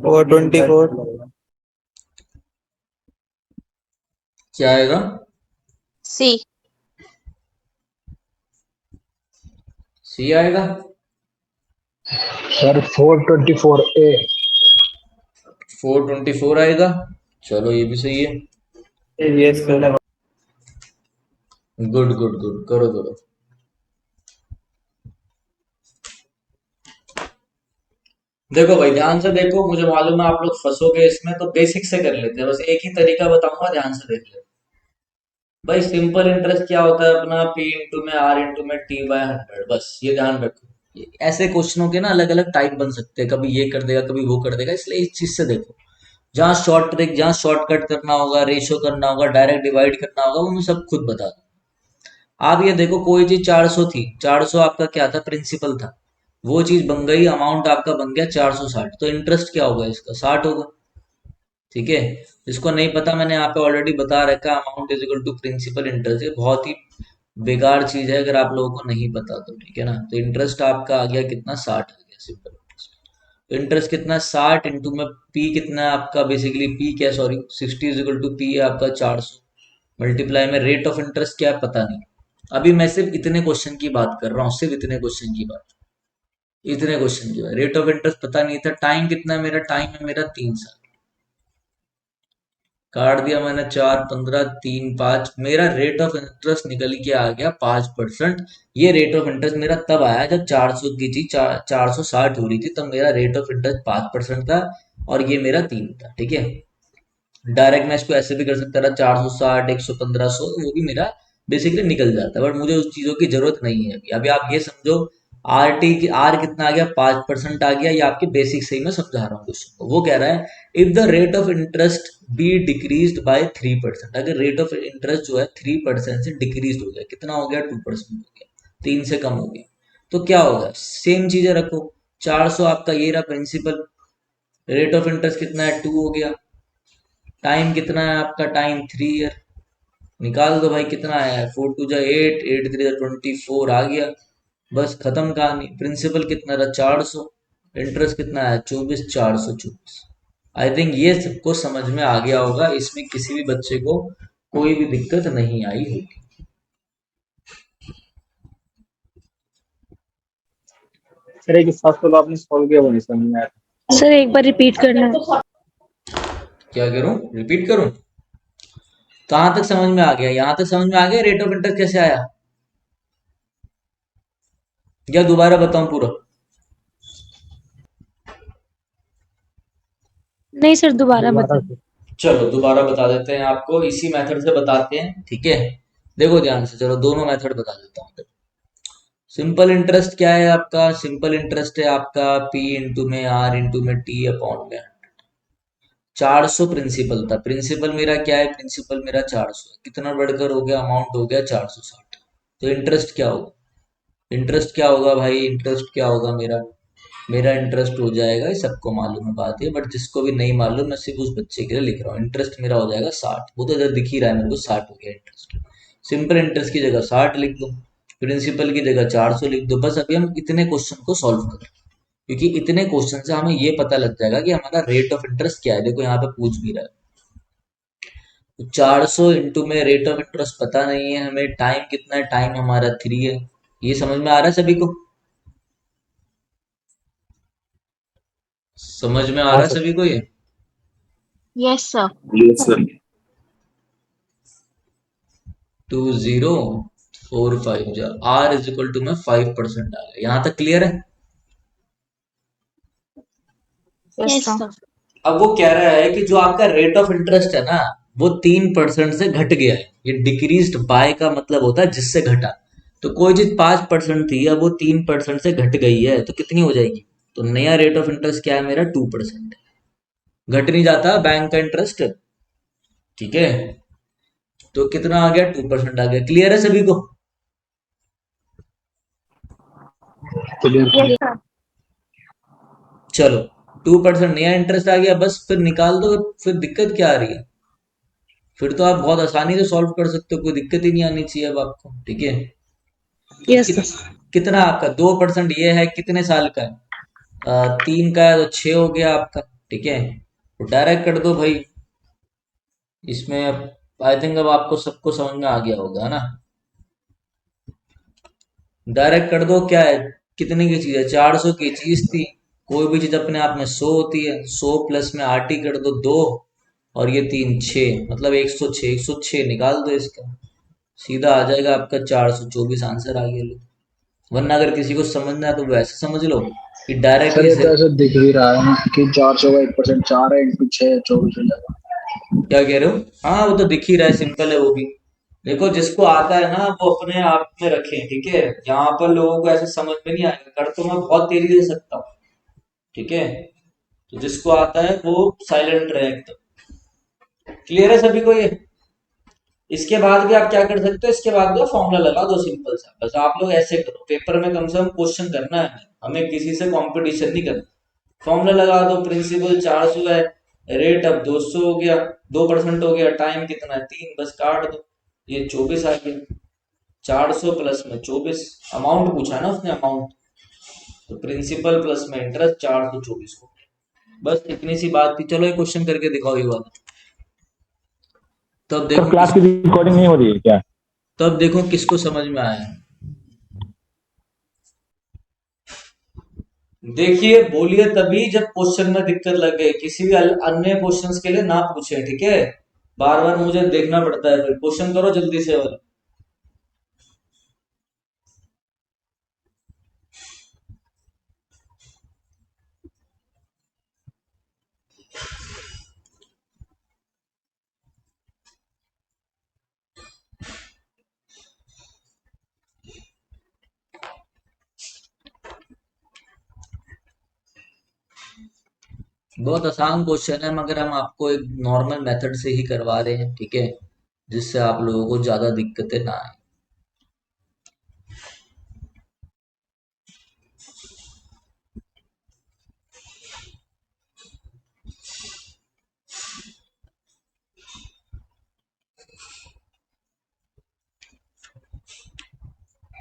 और 24 क्या आएगा? सी। सी आएगा। सर 424 ए। 424 आएगा। चलो ये भी सही है। Yes sir. Good good good, करो करो। देखो भाई ध्यान से देखो, मुझे मालूम है आप लोग फंसोगे इसमें, तो बेसिक से कर लेते हैं। बस एक ही तरीका बताऊंगा, ध्यान से देख ले भाई। सिंपल इंटरेस्ट क्या होता है अपना? पी इंटू में आर इंटू में टी बाय 100, बस ये ध्यान रखो। ऐसे क्वेश्चनों के ना अलग अलग टाइप बन सकते हैं, कभी ये कर देगा कभी वो कर देगा, इसलिए इस चीज से देखो। जहाँ शॉर्ट ट्रिक, जहाँ शॉर्टकट करना होगा, रेशियो करना होगा, डायरेक्ट डिवाइड करना होगा, वो मैं सब खुद बता दूँ। आप ये देखो, कोई चीज 400 थी, 400 आपका क्या था? प्रिंसिपल था। वो चीज बन गई, अमाउंट आपका बन गया 460, तो इंटरेस्ट क्या होगा इसका? 60 होगा, ठीक है। जिसको नहीं पता, मैंने यहाँ पे ऑलरेडी बता रखा, amount is equal to principal interest. ये बहुत ही बेकार चीज है अगर आप लोगों को नहीं पता तो, ठीक है ना। तो इंटरेस्ट आपका आ गया कितना? 60 आ गया, सिंपल इंटरेस्ट। तो इंटरेस्ट कितना? 60 इंटू में पी कितना है आपका? बेसिकली पी क्या, sorry 60 is equal to P है आपका 400, मल्टीप्लाई में रेट ऑफ इंटरेस्ट क्या है पता नहीं। अभी मैं सिर्फ इतने क्वेश्चन की बात कर रहा हूँ, सिर्फ इतने क्वेश्चन की बात, इतने क्वेश्चन की बात। रेट ऑफ इंटरेस्ट पता नहीं था। टाइम कितना है मेरा? टाइम है मेरा 3 साल। काट दिया मैंने 4, 15, 3, 5, मेरा रेट ऑफ इंटरेस्ट निकल के आ गया 5%। ये रेट ऑफ इंटरेस्ट मेरा तब आया जब 400 की चीज 460 हो रही थी, तब मेरा रेट ऑफ इंटरेस्ट 5% था और ये मेरा 3 था। ठीक है, डायरेक्ट मैं इसको ऐसे भी कर सकता था 460, 100, 1500, वो भी मेरा बेसिकली निकल जाता है, बट मुझे उस चीजों की जरूरत नहीं है अभी। आप ये समझो आर कितना आ गया, 5% आ गया। ये आपके बेसिक से ही मैं समझा रहा हूँ क्वेश्चन को। वो कह रहा है if the rate of interest be decreased by 3%, अगर रेट ऑफ इंटरेस्ट जो है 3% से डिक्रीज हो गया, कितना हो गया, 2% हो गया, 3 से कम हो गया, तो क्या होगा, सेम चीजें रखो। 400 आपका ये रहा प्रिंसिपल, रेट ऑफ इंटरेस्ट कितना है, 2 हो गया, टाइम कितना है आपका, टाइम 3 ईयर, निकाल दो भाई कितना आया है, 4 2 जा 8, 8 3 जा 24 आ गया, बस खत्म कहानी। प्रिंसिपल कितना रहा, 400, इंटरेस्ट कितना है, 24, 424। आई थिंक ये सबको समझ में आ गया होगा, इसमें किसी भी बच्चे को कोई भी दिक्कत नहीं आई होगी। सर एक हिसाब तो आपने सॉल्व किया वो नहीं समझ में आया। सर एक बार रिपीट करना। क्या करूं, रिपीट करूं? कहां तक समझ में आ गया, यहां तक समझ में आ गया रेट ऑफ इंटरेस्ट कैसे आया, या दोबारा बताऊं पूरा? नहीं सर दोबारा बता। चलो दोबारा बता देते हैं आपको, इसी मेथड से बताते हैं। ठीक है, देखो ध्यान से, चलो दोनों मेथड बता देता हूँ। सिंपल इंटरेस्ट क्या है आपका, सिंपल इंटरेस्ट है आपका P इंटू में R इंटू में T अपॉन में 400 प्रिंसिपल था। प्रिंसिपल मेरा क्या है, प्रिंसिपल मेरा 400 है, कितना बढ़कर हो गया, अमाउंट हो गया 460। तो इंटरेस्ट क्या होगा, इंटरेस्ट क्या होगा भाई, इंटरेस्ट क्या होगा मेरा, मेरा इंटरेस्ट हो जाएगा, ये सबको मालूम है बात है, बट जिसको भी नहीं मालूम मैं सिर्फ उस बच्चे के लिए लिख रहा हूँ। इंटरेस्ट मेरा हो जाएगा 60, वो तो इधर दिख ही रहा है मेरे को, 60 हो गया इंटरेस्ट। सिंपल इंटरेस्ट की जगह 60 लिख दो, प्रिंसिपल की जगह 400 लिख दो। बस अभी हम इतने क्वेश्चन को सॉल्व कर रहे हैं, क्योंकि इतने क्वेश्चन से हमें ये पता लग जाएगा कि हमारा रेट ऑफ इंटरेस्ट क्या है। देखो यहाँ पे पूछ भी रहा है, 400 इंटू में रेट ऑफ इंटरेस्ट पता नहीं है हमें, टाइम कितना है, टाइम हमारा 3 है। ये समझ में आ रहा है सभी को, समझ में आ रहा है सभी को ये? Yes sir. 2045 जा R इज इक्वल टू में 5% आ गया। यहाँ तक क्लियर है? Yes sir. अब वो कह रहा है कि जो आपका रेट ऑफ इंटरेस्ट है ना, वो 3% से घट गया है। ये डिक्रीज्ड बाय का मतलब होता है जिससे घटा। तो कोई चीज 5% थी, अब वो 3% से घट गई है, तो कितनी हो जाएगी? तो नया रेट ऑफ इंटरेस्ट क्या है मेरा, 2% है। घट नहीं जाता बैंक का इंटरेस्ट, ठीक है? तो कितना आ गया, 2% आ गया। क्लियर है सभी को? Yes sir. चलो 2% नया इंटरेस्ट आ गया, बस फिर निकाल दो। फिर दिक्कत क्या आ रही है, फिर तो आप बहुत आसानी से सॉल्व कर सकते हो, कोई दिक्कत ही नहीं आनी चाहिए अब आपको। ठीक है, यस सर। कितना आपका 2% ये है, कितने साल का है, 3 का है, तो 6 हो गया आपका। ठीक है, तो डायरेक्ट कर दो भाई इसमें। आई थिंक अब आपको सबको समझ में आ गया होगा ना, डायरेक्ट कर दो। क्या है, कितने की चीज है, 400 की चीज थी। कोई भी चीज अपने आप में 100 होती है, 100 प्लस में RT कर दो 2, और ये 3 6, मतलब 106, 106 निकाल दो इसका, सीधा आ जाएगा आपका 424 आंसर आ गया। लो, वरना अगर किसी को समझना है तो वैसे समझ लो कि सर डायरेक्टली ये से। तो ऐसा दिख ही रहा है ना कि 400 का 1% 4 है इंटू 6 24 हो जाएगा। क्या कह रहे हो? हाँ वो तो दिख ही रहा है, सिंपल है वो भी। देखो जिसको आता है ना वो अपने आप में रखे, ठीक है? यहाँ पर लोगों को ऐसे समझ में नहीं आएगा, कर तो मैं बहुत तेजी से सकता हूँ, ठीक है? तो जिसको आता है वो साइलेंट रहे एकदम। क्लियर है सभी को ये? इसके बाद भी आप क्या कर सकते हो, इसके बाद भी फॉर्मूला लगा दो सिंपल सा। बस आप लोग ऐसे करो, पेपर में कम से कम क्वेश्चन करना है, हमें किसी से कंपटीशन नहीं करना। फॉर्मूला लगा दो, प्रिंसिपल 400 है, रेट अब 200 हो गया, 2% हो गया, टाइम कितना है 3, बस काट दो, ये 24 आ गया। 400 प्लस में 24, अमाउंट पूछा है ना उसने, अमाउंट, तो प्रिंसिपल प्लस में इंटरेस्ट 424 को। बस इतनी सी बात थी। चलो ये क्वेश्चन करके दिखाओ ये वाला, तब देखो क्लास की रिकॉर्डिंग नहीं हो रही है क्या? तब देखो किसको समझ में आया है। देखिए बोलिए तभी जब क्वेश्चन में दिक्कत लग गई, किसी भी अन्य क्वेश्चंस के लिए ना पूछे, ठीक है? बार बार मुझे देखना पड़ता है, फिर क्वेश्चन करो जल्दी से। और बहुत आसान क्वेश्चन है, मगर हम आपको एक नॉर्मल मेथड से ही करवा रहे हैं, ठीक है, जिससे आप लोगों को ज्यादा दिक्कतें ना आए।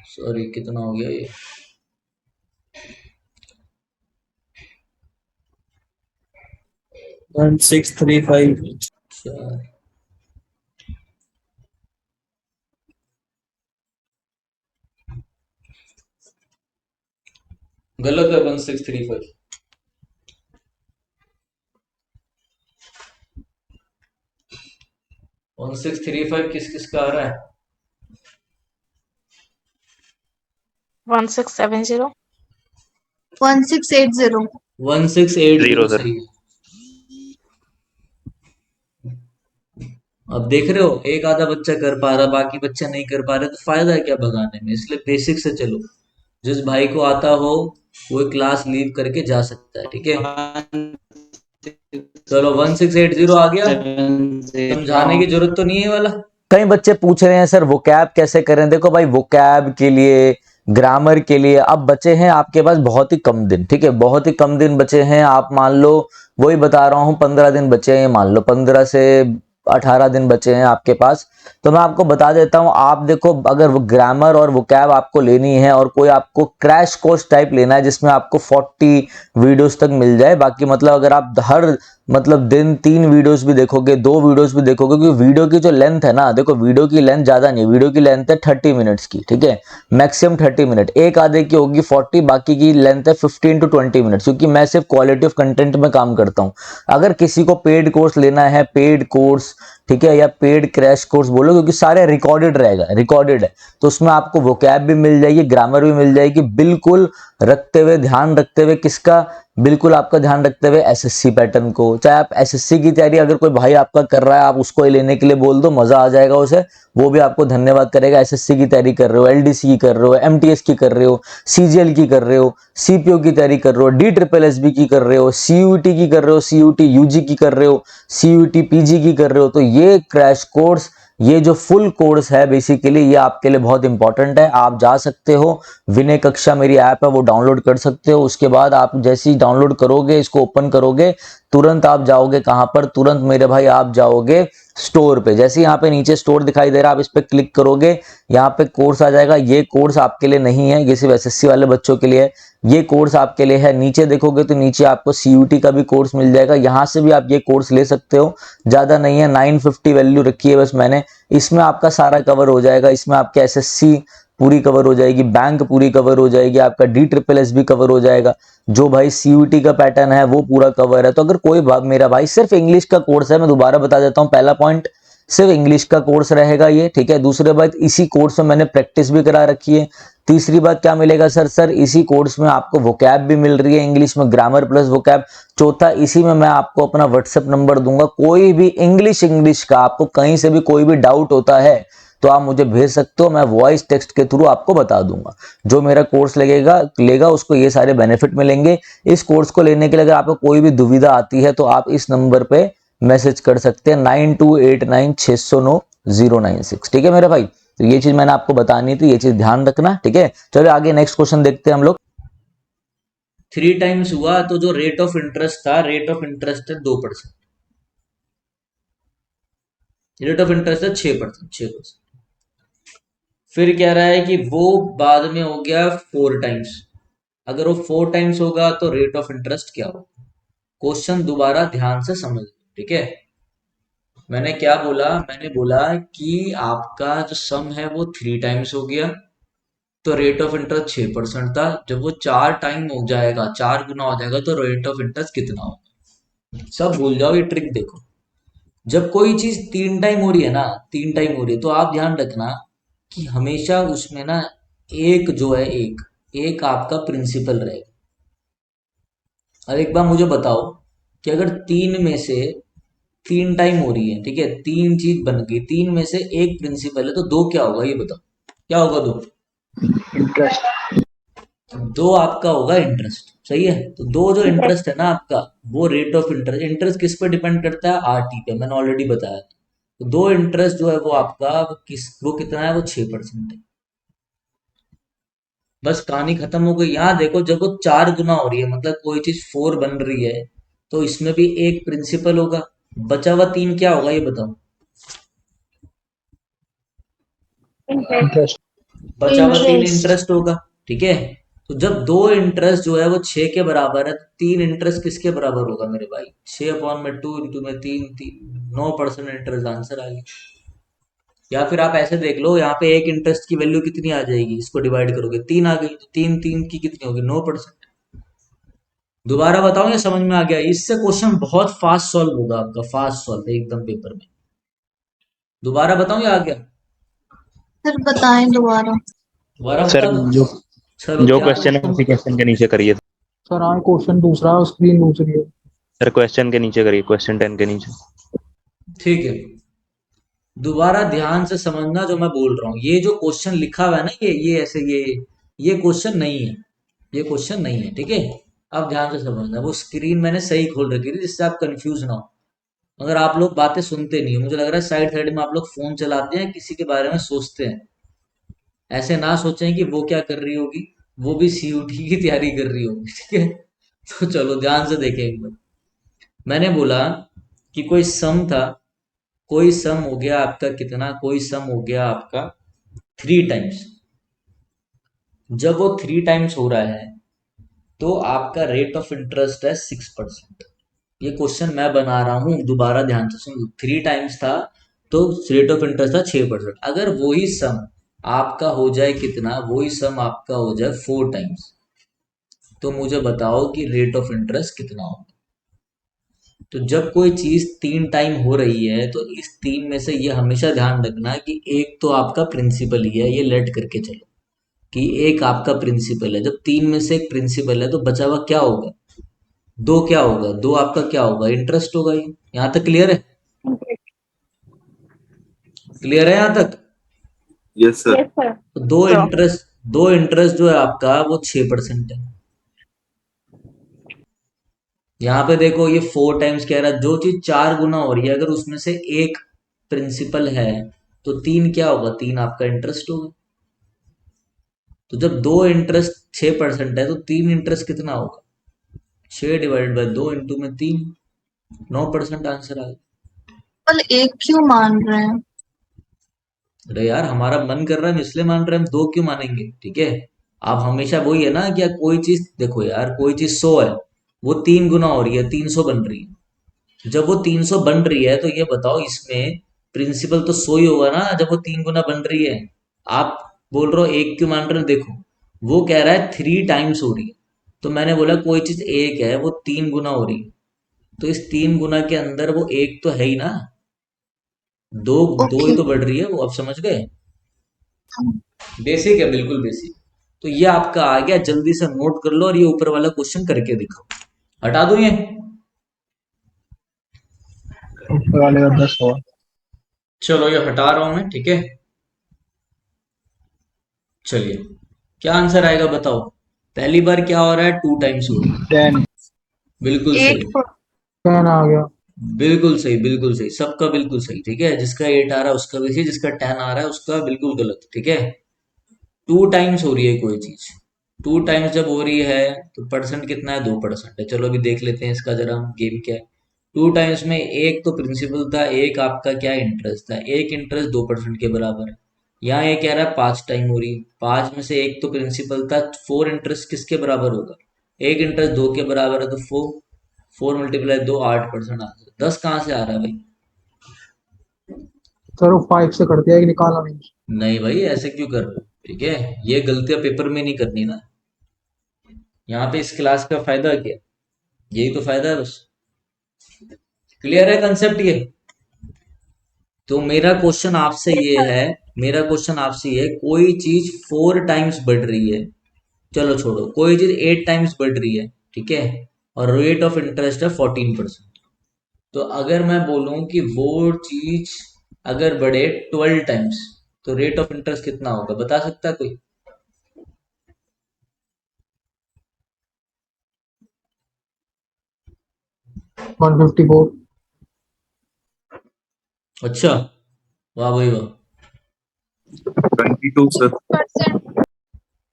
सॉरी, कितना हो गया ये? One six three five. चार। गलत है, 1635। 1635 किस किस का आ रहा है? 1670. 1680. 1680 सही है। अब देख रहे हो, एक आधा बच्चा कर पा रहा, बाकी बच्चा नहीं कर पा रहे, तो फायदा है क्या भगाने में? इसलिए बेसिक से चलो। जिस भाई को आता हो वो क्लास लीव करके जा सकता है, ठीक है। चलो 1680 आ गया, समझाने की जरूरत तो नहीं है ये वाला। कई बच्चे पूछ रहे हैं सर वोकैब कैसे करें। देखो भाई, वोकैब के लिए, ग्रामर के लिए अब बचे हैं आपके पास बहुत ही कम दिन, ठीक है, बहुत ही कम दिन बचे हैं। आप मान लो, वही बता रहा हूँ, 15 दिन बचे हैं, मान लो 15 से 18 दिन बचे हैं आपके पास। तो मैं आपको बता देता हूँ, आप देखो, अगर वो ग्रामर और वोकैब आपको लेनी है और कोई आपको क्रैश कोर्स टाइप लेना है जिसमें आपको 40 वीडियोस तक मिल जाए, बाकी मतलब अगर आप हर मतलब दिन 3 वीडियोस भी देखोगे, 2 वीडियोस भी देखोगे, क्योंकि वीडियो की जो लेंथ है ना, देखो वीडियो की लेंथ ज्यादा नहीं, वीडियो की लेंथ है 30 मिनट्स की, ठीक है, मैक्सिमम 30 मिनट। एक आधे की होगी 40, बाकी की लेंथ है 15 to 20 मिनट्स, क्योंकि मैं सिर्फ क्वालिटी ऑफ कंटेंट में काम करता हूँ। अगर किसी को पेड कोर्स लेना है, पेड कोर्स, ठीक है, या पेड क्रैश कोर्स बोलो, क्योंकि सारे रिकॉर्डेड रहेगा, रिकॉर्डेड है, तो उसमें आपको वोकैब भी मिल जाएगी, ग्रामर भी मिल जाएगी, बिल्कुल रखते हुए, ध्यान रखते हुए, किसका, बिल्कुल आपका ध्यान रखते हुए एसएससी पैटर्न को। चाहे आप एसएससी की तैयारी अगर कोई भाई आपका कर रहा है, आप उसको ही लेने के लिए बोल दो, मजा आ जाएगा उसे, वो भी आपको धन्यवाद करेगा। एसएससी की तैयारी कर रहे हो, एलडीसी की कर रहे हो, एमटीएस की कर रहे हो, सीजीएल की कर रहे हो, सीपीओ की तैयारी कर रहे हो, डी ट्रिपल एसबी की कर रहे हो, सीयूटी की कर रहे हो, सीयूटी यूजी की कर रहे हो, सीयूटी पीजी की कर रहे हो, तो ये क्रैश कोर्स, ये जो फुल कोर्स है बेसिकली, ये आपके लिए बहुत इंपॉर्टेंट है। आप जा सकते हो, विनय कक्षा मेरी ऐप है, वो डाउनलोड कर सकते हो। उसके बाद आप जैसे ही डाउनलोड करोगे, इसको ओपन करोगे, तुरंत आप जाओगे कहां पर, तुरंत मेरे भाई आप जाओगे स्टोर पे। जैसे यहाँ पे नीचे स्टोर दिखाई दे रहा है, आप इस पे क्लिक करोगे, यहाँ पे कोर्स आ जाएगा। ये कोर्स आपके लिए नहीं है, ये सिर्फ एसएससी वाले बच्चों के लिए है, ये कोर्स आपके लिए है। नीचे देखोगे तो नीचे आपको सीयूटी का भी कोर्स मिल जाएगा, यहाँ से भी आप ये कोर्स ले सकते हो, ज्यादा नहीं है, 950 वैल्यू रखी है बस मैंने। इसमें आपका सारा कवर हो जाएगा, इसमें आपके एसएससी पूरी कवर हो जाएगी, बैंक पूरी कवर हो जाएगी, आपका डी ट्रिपल एस भी कवर हो जाएगा, जो भाई सीयूटी का पैटर्न है वो पूरा कवर है। तो अगर कोई मेरा भाई, सिर्फ इंग्लिश का कोर्स है, मैं दोबारा बता देता हूँ, पहला पॉइंट सिर्फ इंग्लिश का कोर्स रहेगा ये, ठीक है। दूसरी बात, इसी कोर्स में मैंने प्रैक्टिस भी करा रखी है। तीसरी बात क्या मिलेगा सर इसी कोर्स में आपको वोकैब भी मिल रही है, इंग्लिश में ग्रामर प्लस वोकैब। चौथा, इसी में मैं आपको अपना व्हाट्सएप नंबर दूंगा, कोई भी इंग्लिश का आपको कहीं से भी कोई भी डाउट होता है तो आप मुझे भेज सकते हो, मैं वॉइस टेक्स्ट के थ्रू आपको बता दूंगा। जो मेरा कोर्स लेगा उसको ये सारे बेनिफिट मिलेंगे। इस कोर्स को लेने के लिए अगर आपको कोई भी दुविधा आती है तो आप इस नंबर पे मैसेज कर सकते हैं, 9289609096, ठीक है मेरे भाई। तो ये चीज मैंने आपको बतानी थी, ये चीज ध्यान रखना, ठीक है। चलो आगे नेक्स्ट क्वेश्चन देखते हैं हम लोग। 3 टाइम्स हुआ तो जो रेट ऑफ इंटरेस्ट था, रेट ऑफ इंटरेस्ट है 2%, रेट ऑफ इंटरेस्ट है 6%। फिर कह रहा है कि वो बाद में हो गया 4 टाइम्स। अगर वो 4 टाइम्स होगा तो रेट ऑफ इंटरेस्ट क्या होगा? क्वेश्चन दोबारा ध्यान से समझ, ठीक है। मैंने क्या बोला? मैंने बोला कि आपका जो सम है वो 3 टाइम्स हो गया, तो रेट ऑफ इंटरेस्ट 6% था। जब वो 4 टाइम हो जाएगा, 4 गुना हो जाएगा, तो रेट ऑफ इंटरेस्ट कितना होगा? सब भूल जाओ, ये ट्रिक देखो। जब कोई चीज 3 टाइम हो रही है ना, 3 टाइम हो रही है, तो आप ध्यान रखना कि हमेशा उसमें ना एक जो है, एक आपका प्रिंसिपल रहेगा। अब एक बार मुझे बताओ कि अगर 3 में से 3 टाइम हो रही है, ठीक है, 3 चीज बन गई, 3 में से एक प्रिंसिपल है, तो दो क्या होगा ये बताओ, क्या होगा दो? इंटरेस्ट। दो आपका होगा इंटरेस्ट, सही है। तो दो जो इंटरेस्ट है ना आपका, वो रेट ऑफ इंटरेस्ट, इंटरेस्ट किस पर डिपेंड करता है? आरटी पे, मैंने ऑलरेडी बताया। तो दो इंटरेस्ट जो है वो आपका वो कितना है? वो 6% है। बस कहानी खत्म हो गई। यहाँ देखो, जब वो 4 गुना हो रही है, मतलब कोई चीज 4 बन रही है, तो इसमें भी एक प्रिंसिपल होगा, बचा हुआ 3 क्या होगा ये बताओ? इंटरेस्ट। बचा हुआ 3 Interest. इंटरेस्ट होगा, ठीक है। तो जब दो इंटरेस्ट जो है वो 6 के बराबर है, तो 3 इंटरेस्ट किसके बराबर होगा मेरे भाई? 6/2 इंटू में 3, 9% इंटरेस्ट, आंसर आ गया। या फिर आप ऐसे देख लो, यहाँ पे एक इंटरेस्ट की वैल्यू कितनी आ जाएगी, इसको डिवाइड करोगे 3 आ गई, तो 3 की कितनी होगी? 9%। दोबारा बताओ ये समझ में आ गया? इससे क्वेश्चन बहुत फास्ट सॉल्व होगा आपका, फास्ट सॉल्व एकदम पेपर में। दोबारा बताऊं या आ गया? सर बताएं दोबारा। दोबारा सर बता दो। जो चलो जो क्या? क्वेश्चन है उसी क्वेश्चन के नीचे करिए। सर हाँ, क्वेश्चन दूसरा है, स्क्रीन दूसरी है। सर क्वेश्चन के नीचे करिए, क्वेश्चन 10 के नीचे। ठीक है, दोबारा ध्यान से समझना जो मैं बोल रहा हूँ। ये जो क्वेश्चन लिखा हुआ है ना, ये ऐसे, ये क्वेश्चन नहीं है, ये क्वेश्चन नहीं है, ठीक है। अब ध्यान से समझना, वो स्क्रीन मैंने सही खोल रखी थी जिससे आप कंफ्यूज ना हो। मगर आप लोग बातें सुनते नहीं हो, मुझे लग रहा है साइड साइड में आप लोग फोन चलाते हैं, किसी के बारे में सोचते हैं। ऐसे ना सोचें कि वो क्या कर रही होगी, वो भी सीयूटी की तैयारी कर रही होगी, ठीक है। तो चलो ध्यान से देखें एक बार। मैंने बोला कि कोई सम था, कोई सम हो गया आपका कितना? कोई सम हो गया आपका 3 टाइम्स। जब वो 3 टाइम्स हो रहा है, तो आपका रेट ऑफ इंटरेस्ट है 6%। ये क्वेश्चन मैं बना रहा हूं, दोबारा ध्यान से सुन। 3 टाइम्स था, तो रेट ऑफ इंटरेस्ट था 6%। अगर वही सम आपका हो जाए कितना? वही सम आपका हो जाए 4 टाइम्स, तो मुझे बताओ कि रेट ऑफ इंटरेस्ट कितना होगा? तो जब कोई चीज 3 टाइम हो रही है, तो इस 3 में से ये हमेशा ध्यान रखना कि एक तो आपका प्रिंसिपल ही है, ये लेट करके चलो कि एक आपका प्रिंसिपल है। जब 3 में से एक प्रिंसिपल है, तो बचा हुआ क्या होगा? दो क्या होगा? दो आपका क्या होगा? इंटरेस्ट होगा। ये यहाँ तक क्लियर है? क्लियर है यहाँ तक? Yes, sir. तो दो इंटरेस्ट जो है आपका वो 6% है। यहाँ पे देखो, ये 4 टाइम्स कह रहा है। जो चीज 4 गुना हो रही है, अगर उसमें से एक प्रिंसिपल है, तो 3 क्या होगा? 3 आपका इंटरेस्ट होगा। तो जब दो इंटरेस्ट 6% है, तो 3 इंटरेस्ट कितना होगा? 6/2 इंटू में 3, 9% आंसर आ गया। कल एक क्यों मान रहे हैं? अरे यार, हमारा मन कर रहा है हम इसलिए मान रहे हैं, हम दो क्यों मानेंगे? ठीक है। आप हमेशा वही है ना, कि कोई चीज देखो यार, कोई चीज 100 है, वो 3 गुना हो रही है, 300 बन रही है। जब वो 300 बन रही है, तो ये बताओ इसमें प्रिंसिपल तो 100 ही होगा ना, जब वो 3 गुना बन रही है। आप बोल रहे हो एक क्यों मान रहे हो? देखो, वो कह रहा है 3 टाइम्स हो रही है, तो मैंने बोला कोई चीज एक है, वो 3 गुना हो रही है, तो इस 3 गुना के अंदर वो एक तो है ही ना, दो दो ओके। ही तो बढ़ रही है वो। आप समझ गए? बेसिक है, बिल्कुल बेसिक। तो ये आपका आ गया, जल्दी से नोट कर लो और ये ऊपर वाला क्वेश्चन करके दिखाओ। हटा दो ये। ऊपर वाले का 10 हुआ। चलो ये हटा रहा हूं मैं, ठीक है। चलिए, क्या आंसर आएगा बताओ? पहली बार क्या हो रहा है? 2 टाइम्स हो रही है। 10। बिल्कुल सही, 10 आ गया। बिल्कुल सही, बिल्कुल सही, सबका बिल्कुल सही, ठीक है। जिसका 8 आ रहा है उसका भी सही, जिसका 10 आ रहा है उसका बिल्कुल गलत, ठीक है। 2 टाइम्स हो रही है कोई चीज, 2 टाइम्स जब हो रही है, तो परसेंट कितना है? 2% है। चलो अभी देख लेते हैं इसका जरा गेम क्या है। 2 टाइम्स में एक तो प्रिंसिपल था, एक आपका क्या इंटरेस्ट था, एक इंटरेस्ट 2% के बराबर है। यहाँ ये कह रहा है 5 टाइम हो रही है, 5 में से एक तो प्रिंसिपल था, 4 इंटरेस्ट किसके बराबर होगा? एक इंटरेस्ट 2 के बराबर है, तो 4 × 2 8% आ रहा है। 10 कहाँ से आ रहा है भाई? सर वो 5 से कर दिया, एक निकाला नहीं। नहीं भाई, ऐसे क्यों कर रहे हो? ठीक है, ये गलतियां पेपर में नहीं करनी ना। यहाँ पे इस क्लास का फायदा क्या? यही तो फायदा है बस। क्लियर है कंसेप्ट ये? तो मेरा क्वेश्चन आपसे ये है, कोई चीज 4 टाइम्स बढ़ रही है, चलो छोड़ो, कोई चीज 8 टाइम्स बढ़ रही है, ठीक है, और रेट ऑफ इंटरेस्ट है 14%। तो अगर मैं बोलूं कि वो चीज अगर बढ़े 12 टाइम्स, तो रेट ऑफ इंटरेस्ट कितना होगा, बता सकता है कोई? One fifty four. अच्छा, वाह भाई वाह। 22 सर।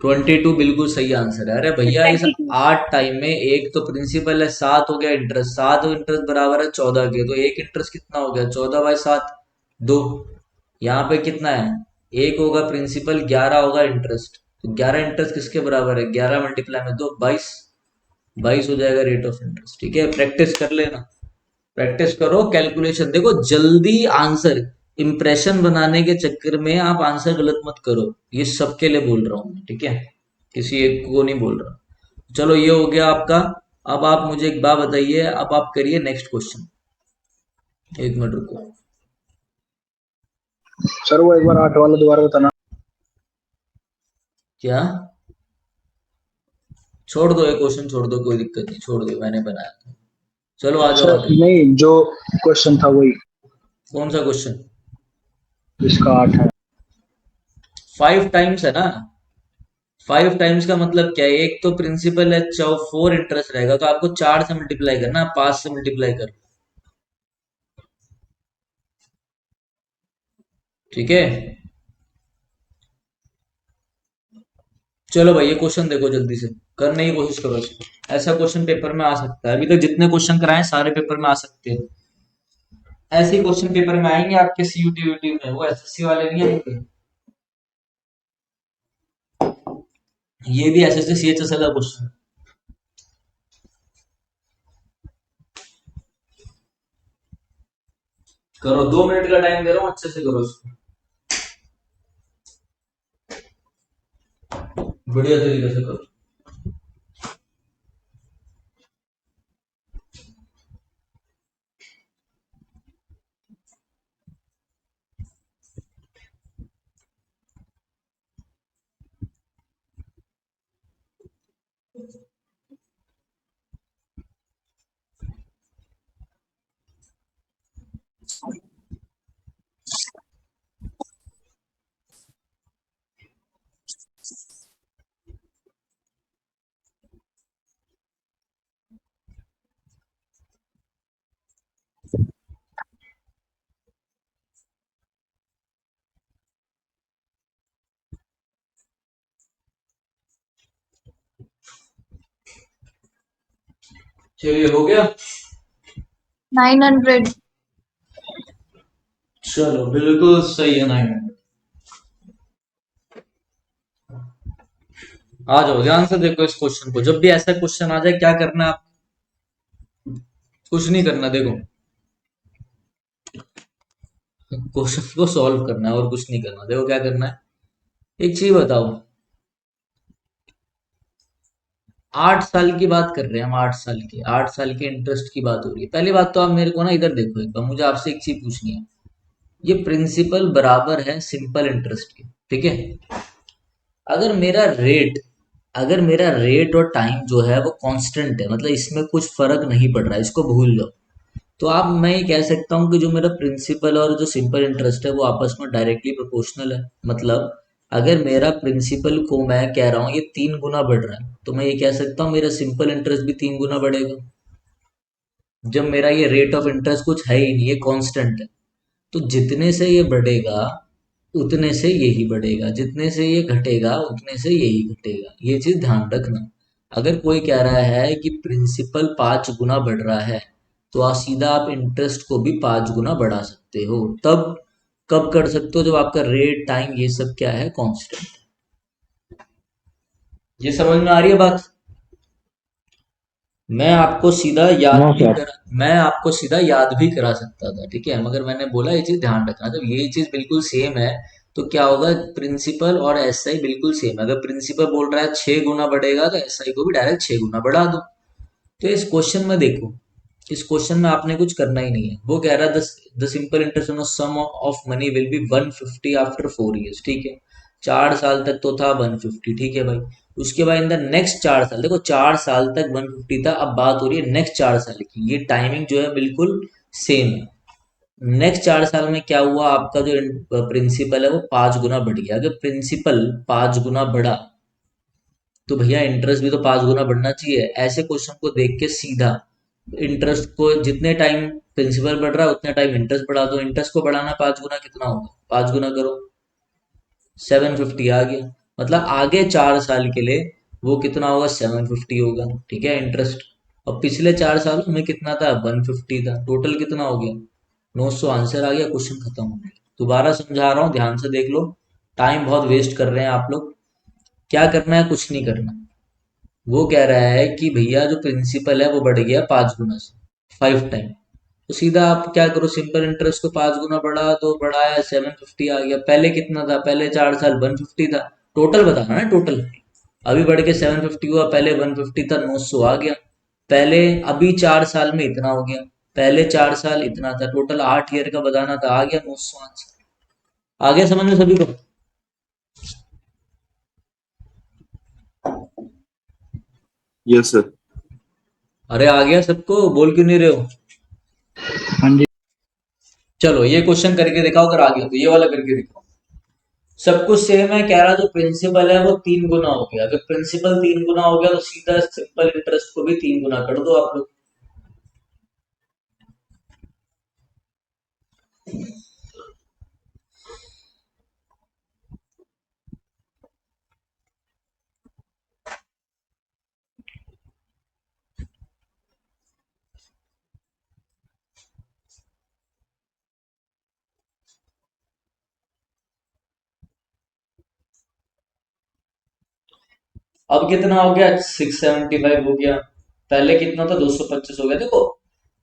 22 बिल्कुल सही आंसर है। अरे भैया, इस 8 टाइम में एक तो प्रिंसिपल है, 7 हो गया इंटरेस्ट, 7 इंटरेस्ट बराबर है 14 के, तो एक इंटरेस्ट कितना हो गया, 14/7, 2। यहाँ पे कितना है, एक होगा प्रिंसिपल, 11 होगा इंटरेस्ट, तो 11 इंटरेस्ट किसके बराबर है, 11 मल्टीप्लाई में 2, 22, 22 हो जाएगा रेट ऑफ इंटरेस्ट। ठीक है, प्रैक्टिस कर लेना, प्रैक्टिस करो, कैलकुलेशन देखो, जल्दी आंसर, इंप्रेशन बनाने के चक्कर में आप आंसर गलत मत करो, ये सबके लिए बोल रहा हूँ मैं, ठीक है, किसी एक को नहीं बोल रहा। चलो ये हो गया आपका। अब आप मुझे एक बात बताइए, अब आप करिए नेक्स्ट क्वेश्चन। एक मिनट रुको। सर वो एक बार 8 वाला दोबारा बताना। क्या? छोड़ दो, ये क्वेश्चन छोड़ दो, कोई दिक्कत नहीं, छोड़ दो, मैंने बनाया था। चलो आ जाओ सर आगे। नहीं, जो क्वेश्चन था वही कौन सा क्वेश्चन? जिसका 8 है। 5 टाइम्स है ना, 5 टाइम्स का मतलब क्या है, एक तो प्रिंसिपल है, 4 इंटरेस्ट रहेगा, तो आपको 4 से मल्टीप्लाई करना, 5 से मल्टीप्लाई कर, ठीक है। चलो भाई, ये क्वेश्चन देखो, जल्दी से करने की कोशिश करो इसको। ऐसा क्वेश्चन पेपर में आ सकता है, अभी तक जितने क्वेश्चन कराए सारे पेपर में आ सकते हैं, ऐसे ही क्वेश्चन पेपर में आएंगे आपके सीयूटी यूटी में, वो एसएससी वाले नहीं आएंगे। ये भी एसएससी सीएचएसएल का क्वेश्चन। करो, 2 मिनट का टाइम दे रहा हूँ, अच्छे से करो इसको, बढ़िया तरीके से करो। चलिए, हो गया। 900। चलो, बिल्कुल सही है, 900। आ जाओ, ध्यान से देखो इस क्वेश्चन को, जब भी ऐसा क्वेश्चन आ जाए क्या करना है, आप कुछ नहीं करना, देखो क्वेश्चन को सॉल्व करना है और कुछ नहीं करना। देखो क्या करना है, एक चीज बताओ, 8 साल की बात कर रहे हैं हम, 8 साल के इंटरेस्ट की बात हो रही है। पहली बात तो आप मेरे को ना इधर देखो, एक बार मुझे आपसे एक चीज पूछनी है, ये प्रिंसिपल बराबर है सिंपल इंटरेस्ट के, ठीक है। अगर मेरा रेट अगर मेरा रेट और टाइम जो है वो कांस्टेंट है, मतलब इसमें कुछ फर्क नहीं पड़ रहा है, इसको भूल लो, तो आप, मैं ये कह सकता हूँ कि जो मेरा प्रिंसिपल और जो सिंपल इंटरेस्ट है वो आपस में डायरेक्टली प्रोपोर्शनल है। मतलब अगर मेरा प्रिंसिपल को मैं कह रहा हूँ ये 3 गुना बढ़ रहा है, तो मैं ये कह सकता हूँ मेरा सिंपल इंटरेस्ट भी 3 गुना बढ़ेगा। जब मेरा ये रेट ऑफ इंटरेस्ट कुछ है ही नहीं, ये कांस्टेंट है, तो जितने से ये बढ़ेगा उतने से यही बढ़ेगा, जितने से ये घटेगा उतने से यही घटेगा, ये चीज ध्यान रखना। अगर कोई कह रहा है कि प्रिंसिपल 5 गुना बढ़ रहा है, तो सीधा आप इंटरेस्ट को भी 5 गुना बढ़ा सकते हो। तब कब कर सकते हो, जब आपका रेट टाइम ये सब क्या है, कांस्टेंट। ये समझ में आ रही है बात? मैं आपको सीधा याद हाँ भी सर। करा मैं आपको सीधा याद भी करा सकता था, ठीक है, मगर मैंने बोला ये चीज ध्यान रखना, जब ये चीज बिल्कुल सेम है तो क्या होगा, प्रिंसिपल और एसआई बिल्कुल सेम है। अगर प्रिंसिपल बोल रहा है 6 गुना बढ़ेगा, तो एसआई को भी डायरेक्ट 6 गुना बढ़ा दो। तो इस क्वेश्चन में देखो, इस क्वेश्चन में आपने कुछ करना ही नहीं है। वो कह रहा है the simple interest on sum of money will be 150 after 4 years, ठीक है। 4 साल तक तो था 150, ठीक है भाई। उसके बाद इन द नेक्स्ट 4 साल, देखो 4 साल तक 150 था, अब बात हो रही है नेक्स्ट 4 साल की। ये टाइमिंग जो है बिल्कुल सेम है। नेक्स्ट 4 साल में क्या हुआ, आपका जो प्रिंसिपल है वो 5 गुना बढ़ गया। अगर प्रिंसिपल 5 गुना बढ़ा तो भैया इंटरेस्ट भी तो 5 गुना बढ़ना चाहिए। ऐसे क्वेश्चन को देख के सीधा इंटरेस्ट को, जितने टाइम प्रिंसिपल बढ़ रहा है उतने टाइम इंटरेस्ट बढ़ा दो। इंटरेस्ट को बढ़ाना 5 गुना कितना होगा, 5 गुना करो, 750 आ गया। मतलब आगे 4 साल के लिए वो कितना होगा, 750 होगा, ठीक है इंटरेस्ट। और पिछले 4 सालों में कितना था, 150 था। टोटल कितना हो गया, 900। आंसर आ गया, क्वेश्चन खत्म हो गया। दोबारा समझा रहा हूँ, ध्यान से देख लो। टाइम बहुत वेस्ट कर रहे हैं आप लोग। क्या करना है, कुछ नहीं करना। वो कह रहा है कि भैया जो प्रिंसिपल है वो बढ़ गया 5 गुना से, 5 टाइम। तो सीधा आप क्या करो, सिंपल इंटरेस्ट को 5 गुना बढ़ा दो, बढ़ाया 750 आ गया। पहले कितना था, पहले 4 साल 150 था। टोटल बताना है, टोटल। अभी बढ़ के 750 हुआ, पहले 150 था, 900 आ गया। पहले अभी 4 साल में इतना हो गया, पहले 4 साल इतना था। टोटल 8 ईयर का बताना था, आ गया 900 आंसर। आ गया समझ में सभी को? Yes sir. अरे आ गया सबको, बोल क्यों नहीं रहे हो? हाँ जी। चलो ये क्वेश्चन करके दिखाओ, अगर आ गया तो ये वाला करके दिखाओ। सब कुछ सेम है, कह रहा जो प्रिंसिपल है वो 3 गुना हो गया। अगर प्रिंसिपल 3 गुना हो गया तो सीधा सिंपल इंटरेस्ट को भी 3 गुना कर दो आप लोग। अब कितना हो गया, 675 हो गया। पहले कितना था, 225 हो गया। देखो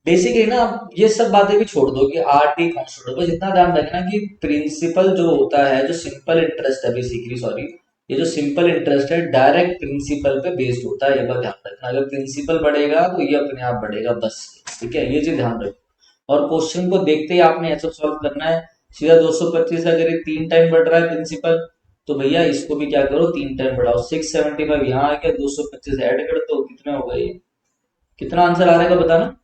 बेसिकली ना, अब ये सब बातें भी छोड़ दो कि आर टी कॉन्स्टेंट होगा। जितना ध्यान रखना कि प्रिंसिपल जो होता है, जो सिंपल इंटरेस्ट है बेसिकली, सॉरी, ये जो सिंपल इंटरेस्ट है डायरेक्ट प्रिंसिपल पे बेस्ड होता है। ये बात ध्यान रखना, अगर प्रिंसिपल बढ़ेगा तो ये अपने आप बढ़ेगा, बस। ठीक है, ये चीज ध्यान रखो। और क्वेश्चन को देखते ही आपने ऐसा सॉल्व करना है सीधा। 225 अगर ये 3 टाइम बढ़ रहा है प्रिंसिपल, तो भैया इसको भी क्या करो, 3 टाइम बढ़ाओ। 675 यहाँ आ गया, 225 ऐड कर दो, कितने हो गए, कितना आंसर आ रहेगा बताना।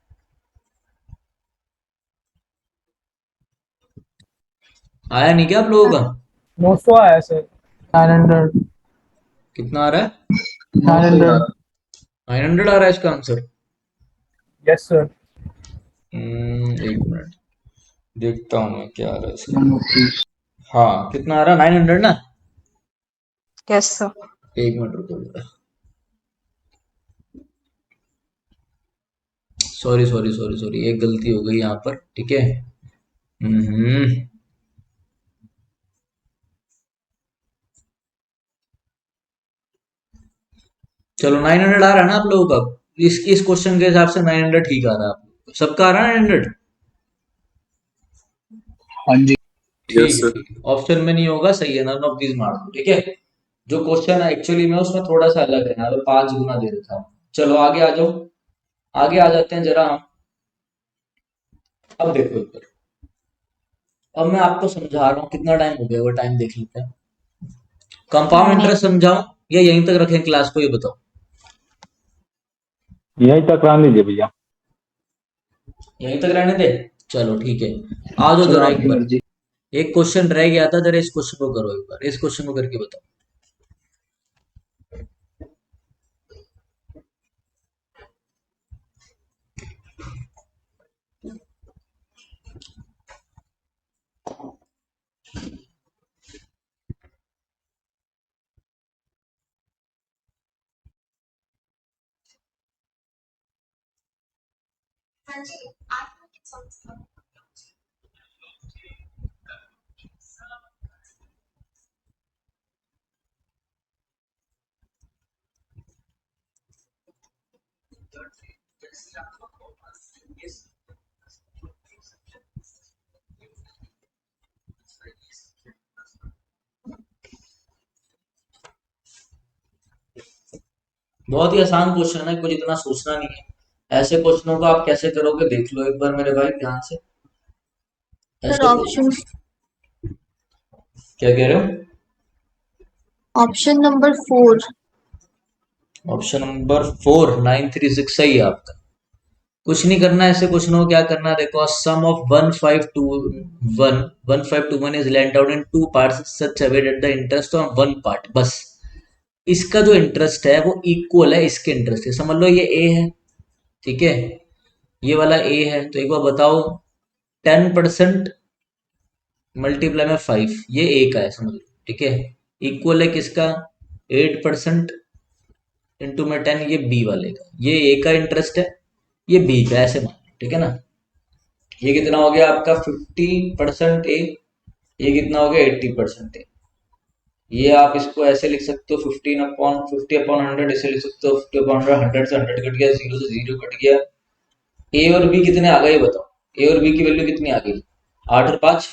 आया नहीं क्या आप लोगों का? 900 आया सर। 900। कितना आ रहा है, 900। 900 आ रहा है इसका आंसर। Yes sir. एक मिनट देखता हूँ मैं क्या आ रहा है इसका। हाँ कितना आ रहा है, 900 ना। Yes, sir. एक मिनट रुको जरा, सॉरी सॉरी सॉरी सॉरी, एक गलती हो गई यहाँ पर, ठीक है। हम्म चलो 900 आ रहा है ना आप लोगों का? इस क्वेश्चन के हिसाब से 900 ठीक आ रहा है आप लोगों को? सबका आ रहा है 900? हाँ जी। ठीक यस है सर। ठीक है, ऑप्शन में नहीं होगा, सही है, नन ऑफ दीज मार दो, ठीक है। जो क्वेश्चन है एक्चुअली में उसमें थोड़ा सा अलग है, यहाँ पे 5 गुना दे रखा हूँ। चलो आगे आ जाओ, आगे आ जाते हैं जरा हम। अब देखो इधर, अब मैं आपको समझा रहा हूँ, कितना टाइम हो गया वो टाइम देख लेते हैं। कंपाउंड इंटरेस्ट समझाऊं या यहीं तक रखें क्लास को, ये बताओ। यही तक रहने लीजिए भैया। यहीं तक रहने दे, चलो ठीक है। आ जाओ सर जरा एक आपकी बार, मर्जी। एक क्वेश्चन रह गया था, जरा इस क्वेश्चन को करो एक बार, इस क्वेश्चन को करके बताओ। बहुत ही आसान क्वेश्चन है, कुछ इतना सोचना नहीं है। ऐसे क्वेश्चनों को आप कैसे करोगे देख लो एक बार मेरे भाई ध्यान से। सर ऐसे ऑप्शन क्या कह रहे हो? Option number 4। ऑप्शन नंबर 4 936 सही है आपका। कुछ नहीं करना ऐसे क्वेश्चनों को, क्या करना है देखो, sum of 1521 is lent out in 2 parts such a way that the interest on 1 part, बस इसका जो इंटरेस्ट है वो इक्वल है इसके इंटरेस्ट के। समझ लो ये ए है, ठीक है, ये वाला ए है, तो एक बार बताओ 10% मल्टीप्लाई में 5, ये ए का है समझ लो, ठीक है, इक्वल है किसका, 8% इंटू में 10, ये बी वाले का, ये ए का इंटरेस्ट है, ये बी का, ऐसे मान लो, ठीक है ना। ये कितना हो गया आपका 50% ए, ये कितना हो गया 80% ए। ये आप इसको ऐसे लिख सकते हो 50/100, इसे लिख सकते हो 50/100, 100 से 100 कट गया, 0 से 0 कट गया। ए और बी कितने आ गए बताओ, ए और बी की वैल्यू कितनी आ गई, 8 और 5।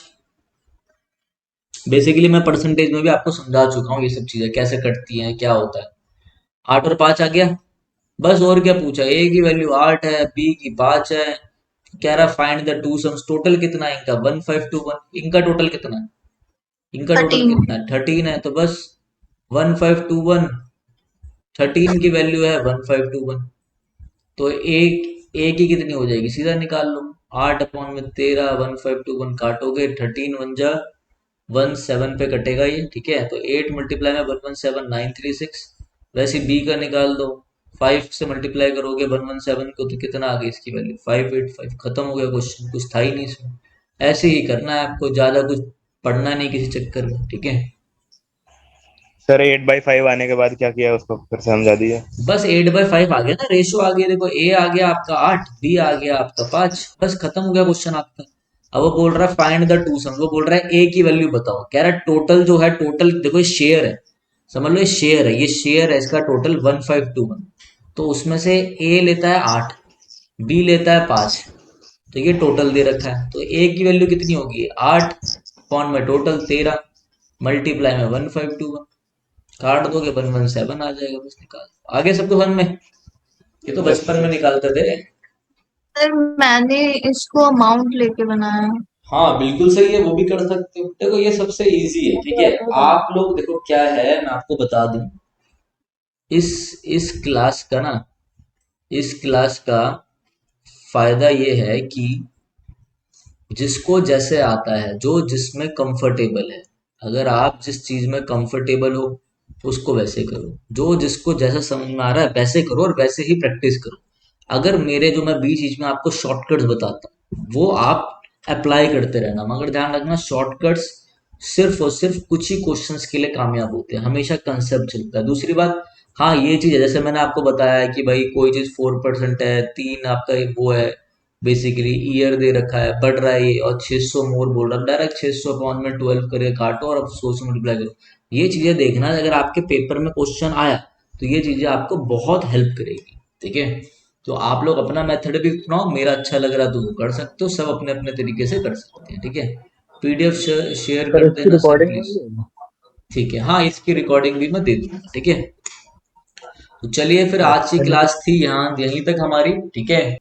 बेसिकली मैं परसेंटेज में भी आपको समझा चुका हूँ ये सब चीजें कैसे कटती हैं, क्या होता है। 8 और 5 आ गया, बस और क्या पूछा, ए की वैल्यू 8 है, बी की 5 है, कह रहा find the two sums, total कितना है इनका 1521, इनका टोटल कितना है, इनका टोटल 13। कितना है 13 है, तो बस 1521, 13 की वैल्यू है 1521, तो ए की कितनी हो जाएगी सीधा निकाल लो, 8/13, 1521 काटोगे 13 1 जा 17 पे कटेगा ये, ठीक है, तो 8 मल्टीप्लाई में 117 936। वैसे बी का निकाल दो, 5 से मल्टीप्लाई करोगे 117 को तो कितना आ गई इसकी वैल्यू 585, खत्म हो गया क्वेश्चन, कुछ था ही नहीं इसमें। ऐसे ही करना है आपको, ज्यादा कुछ पढ़ना नहीं किसी चक्कर में, ठीक है। सर 8/5 आने के बाद क्या किया उसको फिर समझा दीजिए। बस 8/5 आ गया ना, रेशो आ गया, देखो ए आ गया आपका 8, बी आ गया आपका 5, बस खत्म हो गया क्वेश्चन आपका। अब वो बोल रहा है फाइंड द टू सम, वो बोल रहा है ए की वैल्यू बताओ, कह रहा है टोटल जो है, टोटल देखो ये शेयर है, समझ लो ये शेयर है, ये शेयर है इसका टोटल 1521, तो उसमें से ए लेता है 8, बी लेता है 5, तो ये टोटल दे रखा है, तो ए की वैल्यू कितनी होगी 8 पॉइंट में टोटल 13 मल्टीप्लाई में 1521, काट दोगे 117 आ जाएगा, बस निकाल आगे सबको समझ में। ये तो बचपन में निकालते थे। सर मैंने इसको अमाउंट लेके बनाया है। हाँ बिल्कुल सही है, वो भी कर सकते हो, देखो ये सबसे इजी है, ठीक है। आप लोग देखो क्या है, मैं आपको बता दूं, इस क्लास का ना, इस क्लास का फायदा ये है कि जिसको जैसे आता है, जो जिसमें कंफर्टेबल है, अगर आप जिस चीज में कंफर्टेबल हो उसको वैसे करो, जो जिसको जैसा समझ में आ रहा है वैसे करो और वैसे ही प्रैक्टिस करो। अगर मेरे जो मैं बीच बीच में आपको शॉर्टकट्स बताता हूँ वो आप अप्लाई करते रहना, मगर ध्यान रखना शॉर्टकट्स सिर्फ और सिर्फ कुछ ही क्वेश्चंस के लिए कामयाब होते हैं, हमेशा कंसेप्ट चलता है। दूसरी बात, हाँ ये चीज है, जैसे मैंने आपको बताया कि भाई कोई चीज 4% है, 3 आपका वो है, बेसिकली ईयर दे रखा है, बढ़ रहा है ये, और 600 मोर बोल रहा है, डायरेक्ट 600 अपॉन में 12 करके काटो और अब 100 से मल्टीप्लाई करो। ये चीजें देखना, अगर आपके पेपर में क्वेश्चन आया तो ये चीजें आपको बहुत हेल्प करेगी, ठीक है। तो आप लोग अपना मेथड भी अपनाओ, मेरा अच्छा लग रहा तो वो कर सकते हो, सब अपने अपने तरीके से कर सकते हैं, ठीक है। पीडीएफ शेयर सर कर इसकी देना सर रिकॉर्डिंग प्लीज, ठीक है। हाँ इसकी रिकॉर्डिंग भी मैं दे दूंगा, ठीक है। तो चलिए फिर आज की क्लास थी यहाँ यहीं तक हमारी, ठीक है।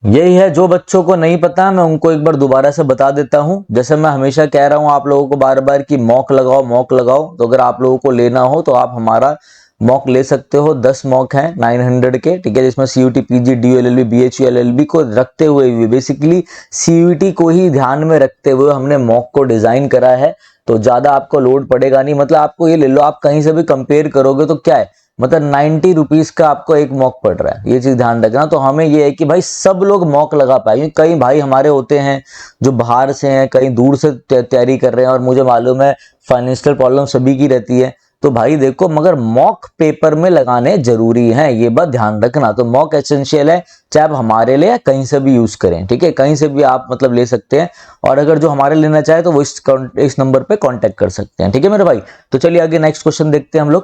यही है, जो बच्चों को नहीं पता मैं उनको एक बार दोबारा से बता देता हूं। जैसे मैं हमेशा कह रहा हूं आप लोगों को बार बार कि मॉक लगाओ मॉक लगाओ, तो अगर आप लोगों को लेना हो तो आप हमारा मॉक ले सकते हो। 10 मॉक हैं 900 के, ठीक है, जिसमें CUT PG DU LLB BHU LLB को रखते हुए भी, बेसिकली CUT को ही ध्यान में रखते हुए हमने मॉक को डिजाइन करा है, तो ज्यादा आपको लोड पड़ेगा नहीं। मतलब आपको ये ले लो, आप कहीं से भी कंपेयर करोगे तो क्या है, मतलब 90 रुपीज का आपको एक मॉक पड़ रहा है, ये चीज ध्यान रखना। तो हमें ये है कि भाई सब लोग मॉक लगा पाए, कई भाई हमारे होते हैं जो बाहर से हैं, कहीं दूर से तैयारी कर रहे हैं, और मुझे मालूम है फाइनेंशियल प्रॉब्लम सभी की रहती है, तो भाई देखो मगर मॉक पेपर में लगाने जरूरी हैं, ये बात ध्यान रखना। तो मॉक एसेंशियल है, चाहे आप हमारे लिए कहीं से भी यूज करें, ठीक है, कहीं से भी आप मतलब ले सकते हैं। और अगर जो हमारे लेना चाहे तो वो इस नंबर पे कांटेक्ट कर सकते हैं, ठीक है मेरे भाई। तो चलिए आगे नेक्स्ट क्वेश्चन देखते हैं हम लोग।